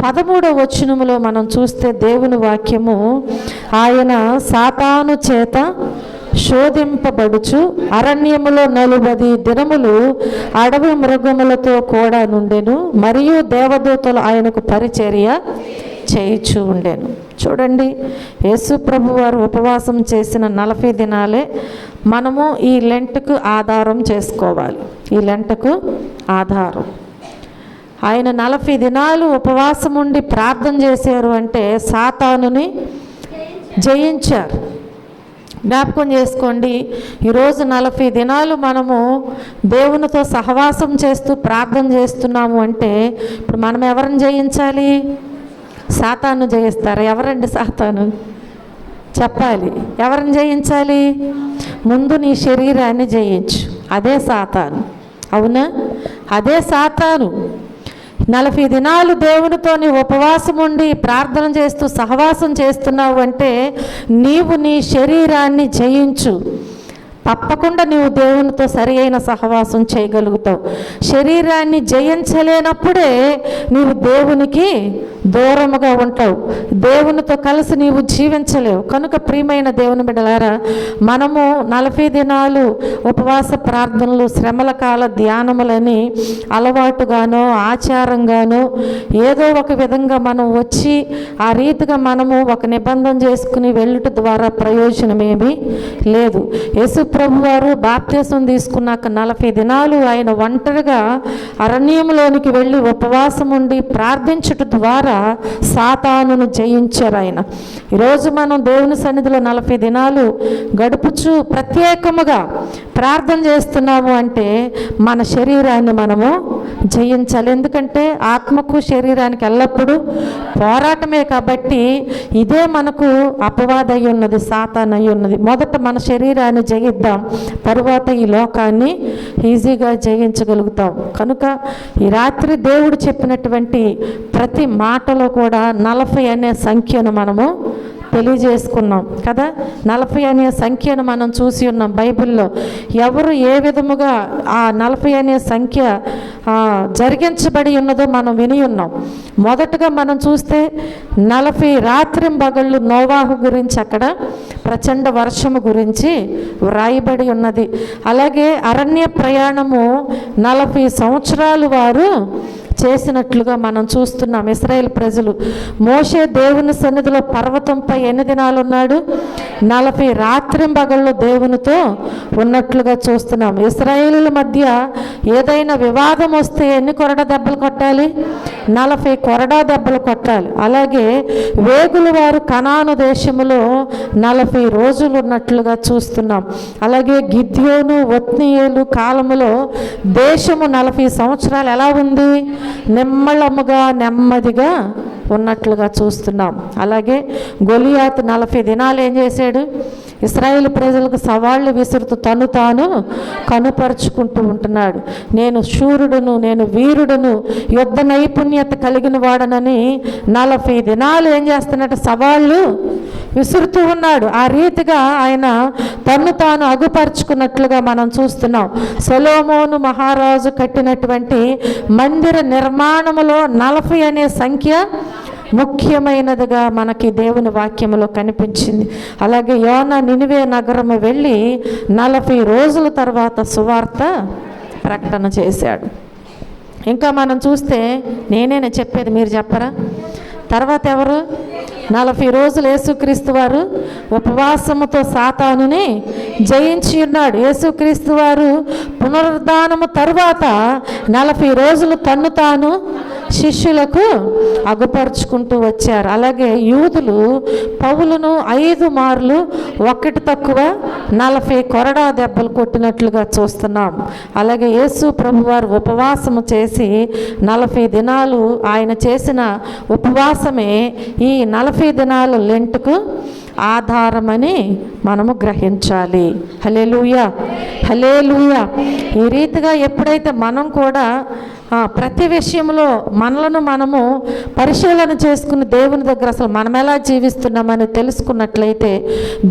13వ వచనములో మనం చూస్తే దేవుని వాక్యము, ఆయన సాతాను చేత శోధింపబడుచు అరణ్యములో 40 దినములు అడవి మృగములతో కూడా నుండెను, మరియు దేవదూతలు ఆయనకు పరిచర్య చేయిచూ ఉండెను. చూడండి, యేసు ప్రభు వారు ఉపవాసం చేసిన 40 దినాలే మనము ఈ లెంట్కు ఆధారం చేసుకోవాలి. ఈ లెంట్కు ఆధారం ఆయన 40 దినాలు ఉపవాసం ఉండి ప్రార్థన చేశారు అంటే సాతానుని జయించారు. జ్ఞాపకం చేసుకోండి, ఈరోజు 40 దినాలు మనము దేవునితో సహవాసం చేస్తూ ప్రార్థన చేస్తున్నాము అంటే ఇప్పుడు మనం ఎవరిని జయించాలి? సాతాను జయిస్తారు. ఎవరండి సాతాను? చెప్పాలి. ఎవరిని జయించాలి? ముందు నీ శరీరాన్ని జయించు, అదే సాతాను. అవునా? అదే సాతాను. 40 దినాలు దేవునితో నీ ఉపవాసం ఉండి ప్రార్థన చేస్తూ సహవాసం చేస్తున్నావు అంటే నీవు నీ శరీరాన్ని జయించు. తప్పకుండా నీవు దేవునితో సరి అయిన సహవాసం చేయగలుగుతావు. శరీరాన్ని జయించలేనప్పుడే నీవు దేవునికి దూరముగా ఉంటావు, దేవునితో కలిసి నీవు జీవించలేవు. కనుక ప్రియమైన దేవుని బిడ్డలారా, మనము 40 దినాలు ఉపవాస ప్రార్థనలు, శ్రమల కాల ధ్యానములని అలవాటుగానో ఆచారంగానో ఏదో ఒక విధంగా మనం వచ్చి ఆ రీతిగా మనము ఒక నిబంధన చేసుకుని వెళ్ళుట ద్వారా ప్రయోజనమేమీ లేదు. యేసు ప్రభు వారు బాప్తిసం తీసుకున్నాక 40 దినాలు ఆయన ఒంటరిగా అరణ్యంలోనికి వెళ్ళి ఉపవాసం ఉండి ప్రార్థించుట ద్వారా సాతానును జయించారు ఆయన. ఈరోజు మనం దేవుని సన్నిధిలో 40 దినాలు గడుపుచు ప్రత్యేకముగా ప్రార్థన చేస్తున్నాము అంటే మన శరీరాన్ని మనము జయించాలి. ఎందుకంటే ఆత్మకు శరీరానికి ఎల్లప్పుడూ పోరాటమే. కాబట్టి ఇదే మనకు అపవాది అయి ఉన్నది, సాతాను అయి ఉన్నది. మొదట మన శరీరాన్ని జయిద్దాం, తరువాత ఈ లోకాన్ని ఈజీగా జయించగలుగుతాం. కనుక ఈ రాత్రి దేవుడు చెప్పినటువంటి ప్రతి మాటలో కూడా 40 అనే సంఖ్యను మనము తెలియజేసుకున్నాం కదా. 40 అనే సంఖ్యను మనం చూసి ఉన్నాం బైబిల్లో. ఎవరు ఏ విధముగా ఆ 40 అనే సంఖ్య జరిగించబడి ఉన్నదో మనం విని ఉన్నాం. మొదటగా మనం చూస్తే 40 రాత్రింబగళ్ళు నోవాహు గురించి అక్కడ ప్రచండ వర్షము గురించి వ్రాయబడి ఉన్నది. అలాగే అరణ్య ప్రయాణము 40 సంవత్సరాలు వారు చేసినట్లుగా మనం చూస్తున్నాం. ఇశ్రాయేల్ ప్రజలు మోషే దేవుని సన్నిధిలో పర్వతంపై ఎన్ని దినాలు ఉన్నాడు? 40 రాత్రింబగళ్ళు దేవునితో ఉన్నట్లుగా చూస్తున్నాం. ఇశ్రాయేలుల మధ్య ఏదైనా వివాదం వస్తే ఎన్ని కొరడా దెబ్బలు కొట్టాలి? 40 కొరడా దెబ్బలు కొట్టాలి. అలాగే వేగులు వారు కనాను దేశములో 40 రోజులు ఉన్నట్లుగా చూస్తున్నాం. అలాగే గిద్యోను ఒత్నీయేలు కాలములో దేశము 40 సంవత్సరాలు ఎలా ఉంది? నిమ్మళముగా నెమ్మదిగా ఉన్నట్లుగా చూస్తున్నాం. అలాగే గొలియాతు 40 దినాలు ఏం చేశాడు? ఇశ్రాయేలు ప్రజలకు సవాళ్ళు విసురుతూ తను తాను కనుపరుచుకుంటూ ఉంటున్నాడు. నేను శూరుడును, నేను వీరుడును, యుద్ధ నైపుణ్యత కలిగిన వాడనని 40 దినాలు ఏం చేస్తున్నట్టు సవాళ్ళు విసురుతూ ఉన్నాడు. ఆ రీతిగా ఆయన తను తాను అగుపరుచుకున్నట్లుగా మనం చూస్తున్నాం. సొలొమోను మహారాజు కట్టినటువంటి మందిర నిర్మాణములో 40 అనే సంఖ్య ముఖ్యమైనదిగా మనకి దేవుని వాక్యములో కనిపించింది. అలాగే యోనా నినివే నగరము వెళ్ళి 40 రోజుల తర్వాత సువార్త ప్రకటన చేశాడు. ఇంకా మనం చూస్తే నేనే చెప్పేది, మీరు చెప్పరా? తర్వాత ఎవరు? 40 రోజులు యేసుక్రీస్తు వారు ఉపవాసముతో సాతానుని జయించి ఉన్నాడు. యేసుక్రీస్తు వారు పునరుద్ధానము తరువాత 40 రోజులు తన్ను తాను శిష్యులకు అగుపరుచుకుంటూ వచ్చారు. అలాగే యూదులు పౌలును 5 మార్లు ఒకటి తక్కువ 40 కొరడా దెబ్బలు కొట్టినట్లుగా చూస్తున్నాం. అలాగే యేసు ప్రభువారు ఉపవాసము చేసి 40 దినాలు ఆయన చేసిన ఉపవాసమే ఈ 40 దినాలు లెంటుకు ఆధారమని మనము గ్రహించాలి. హల్లెలూయా, హల్లెలూయా. ఈ రీతిగా ఎప్పుడైతే మనం కూడా ప్రతి విషయంలో మనలను మనము పరిశీలన చేసుకుని దేవుని దగ్గర అసలు మనం ఎలా జీవిస్తున్నామని తెలుసుకున్నట్లయితే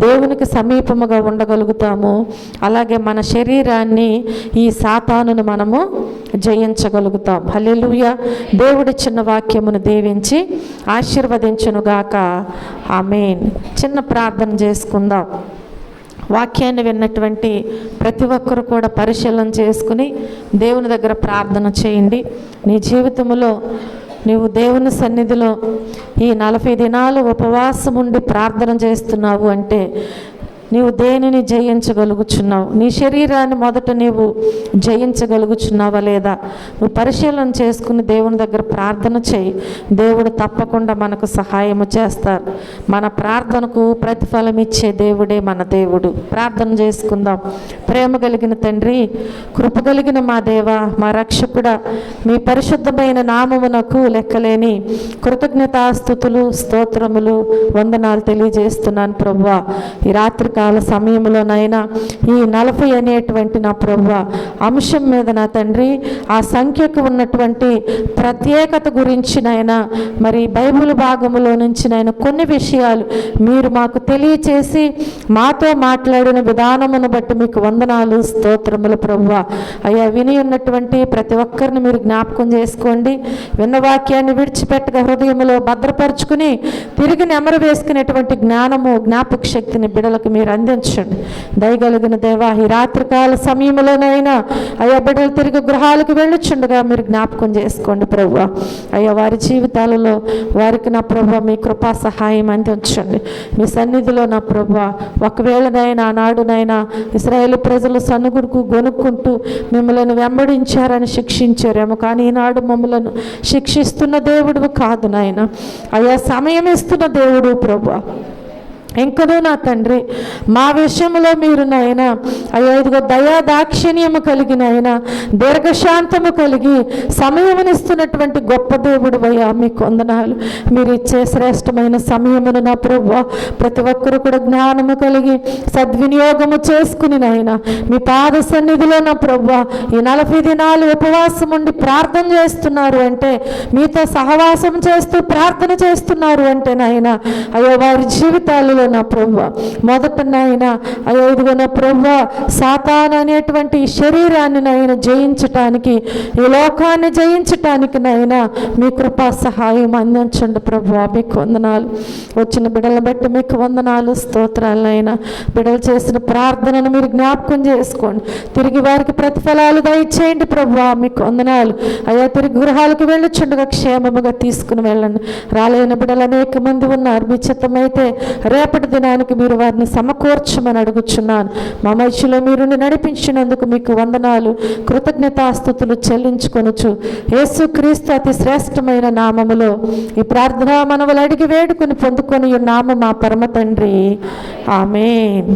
దేవునికి సమీపముగా ఉండగలుగుతాము. అలాగే మన శరీరాన్ని, ఈ సాతానును మనము జయించగలుగుతాం. హల్లెలూయా. దేవుడిచ్చిన వాక్యమును దీవించి ఆశీర్వదించునుగాక. ఆమేన్. చిన్న ప్రార్థన చేసుకుందాం. వాక్యాన్ని విన్నటువంటి ప్రతి ఒక్కరు కూడా పరిశీలన చేసుకుని దేవుని దగ్గర ప్రార్థన చేయండి. నీ జీవితంలో నీవు దేవుని సన్నిధిలో ఈ 40 దినాలు ఉపవాసం ఉండి ప్రార్థన చేస్తున్నావు అంటే నీవు దేనిని జయించగలుగుచున్నావు? నీ శరీరాన్ని మొదట నీవు జయించగలుగుచున్నావా లేదా? నువ్వు పరిశీలన చేసుకుని దేవుని దగ్గర ప్రార్థన చేయి. దేవుడు తప్పకుండా మనకు సహాయము చేస్తారు. మన ప్రార్థనకు ప్రతిఫలం ఇచ్చే దేవుడే మన దేవుడు. ప్రార్థన చేసుకుందాం. ప్రేమ కలిగిన తండ్రి, కృప కలిగిన మా దేవ, మా రక్షకుడా, మీ పరిశుద్ధమైన నామమునకు లెక్కలేని కృతజ్ఞతాస్తుతులు, స్తోత్రములు, వందనాలు తెలియజేస్తున్నాను ప్రభువా. ఈ రాత్రి కాల సమయంలోనైనా ఈ 40 అనేటువంటి నా ప్రభువా అంశం మీద నా తండ్రి, ఆ సంఖ్యకు ఉన్నటువంటి ప్రత్యేకత గురించి నాయన, మరి బైబిల్ భాగములో నుంచి నాయన కొన్ని విషయాలు మీరు మాకు తెలియచేసి మాతో మాట్లాడిన విధానమును బట్టి మీకు వందనాలు, స్తోత్రములు ప్రభువా. అయ్యా, విని ఉన్నటువంటి ప్రతి ఒక్కరిని మీరు జ్ఞాపకం చేసుకోండి. విన్న వాక్యాన్ని విడిచిపెట్టగా హృదయంలో భద్రపరుచుకుని తిరిగి నెమరు వేసుకునేటువంటి జ్ఞానము, జ్ఞాపక శక్తిని బిడలకు మీరు అందించండి. దయగలిగిన దేవా, ఈ రాత్రికాల సమయంలోనైనా అయ్యా బిడ్డలు తిరిగి గృహాలకు వెళ్ళుచుండగా మీరు జ్ఞాపకం చేసుకోండి ప్రభువా. అయ్యా, వారి జీవితాలలో వారికి నా ప్రభువా మీ కృపా సహాయం అందించండి. మీ సన్నిధిలో నా ప్రభువా ఒకవేళనైనా ఆనాడునైనా ఇశ్రాయేలు ప్రజలు సనుగుడుకు గొనుక్కుంటూ మిమ్మల్ని వెంబడించారని శిక్షించారేమో, కానీ ఈనాడు మమ్మలను శిక్షిస్తున్న దేవుడు కాదు నాయన. అయ్యా, సమయం ఇస్తున్న దేవుడు ప్రభువా. ఇంకనూ నా తండ్రి, మా విషయంలో మీరు నాయన అయ్యా ఇదిగో దయా దాక్షిణ్యము కలిగిన ఆయన, దీర్ఘశాంతము కలిగి సమయమునిస్తున్నటువంటి గొప్ప దేవుడు అయ్యా, మీకు వందనాలు. మీరు ఇచ్చే శ్రేష్టమైన సమయమును నా ప్రభువా ప్రతి ఒక్కరు కూడా జ్ఞానము కలిగి సద్వినియోగము చేసుకుని నాయన మీ పాద సన్నిధిలో నా ప్రభువా ఈ 40 దినాలు ఉపవాసం ఉండి ప్రార్థన చేస్తున్నారు అంటే, మీతో సహవాసం చేస్తూ ప్రార్థన చేస్తున్నారు అంటే నాయన అయ్యో వారి జీవితాలలో నా ప్రభువా మొదట నాయన అయ్యో ఇదిగో నా ప్రభువా సాతాను అనేటువంటి శరీరాన్ని నాయన జయించటానికి, ఈ లోకాన్ని జయించటానికి నాయన మీ కృపా సహాయం అందించండి ప్రభువా. మీకు వందనాలు. వచ్చిన బిడ్డలను బట్టి మీకు వందనాలు, స్తోత్రాలు నాయన. బిడ్డలు చేసిన ప్రార్థనను మీరు జ్ఞాపకం చేసుకోండి. తిరిగి వారికి ప్రతిఫలాలు దయచేయండి ప్రభువా. మీకు వందనాలు. అయ్యా, తిరిగి గృహాలకు వెళ్ళుచుండగా క్షేమముగా తీసుకుని వెళ్ళండి. రాలేని బిడ్డలు అనేక మంది ఉన్నారు. మీ చిత్తమైతే రేపటి దినానికి మీరు వారిని సమకూర్చమని అడుగుచున్నాను. మా మధ్యలో మీరు నడిపించినందుకు మీకు వందనాలు, కృతజ్ఞతాస్తుతులు చెల్లించుకొనుచు యేసుక్రీస్తు అతి శ్రేష్టమైన నామములో ఈ ప్రార్థన మనవులు అడిగి వేడుకొని పొందుకొని నామ మా పరమ తండ్రి. ఆమేన్.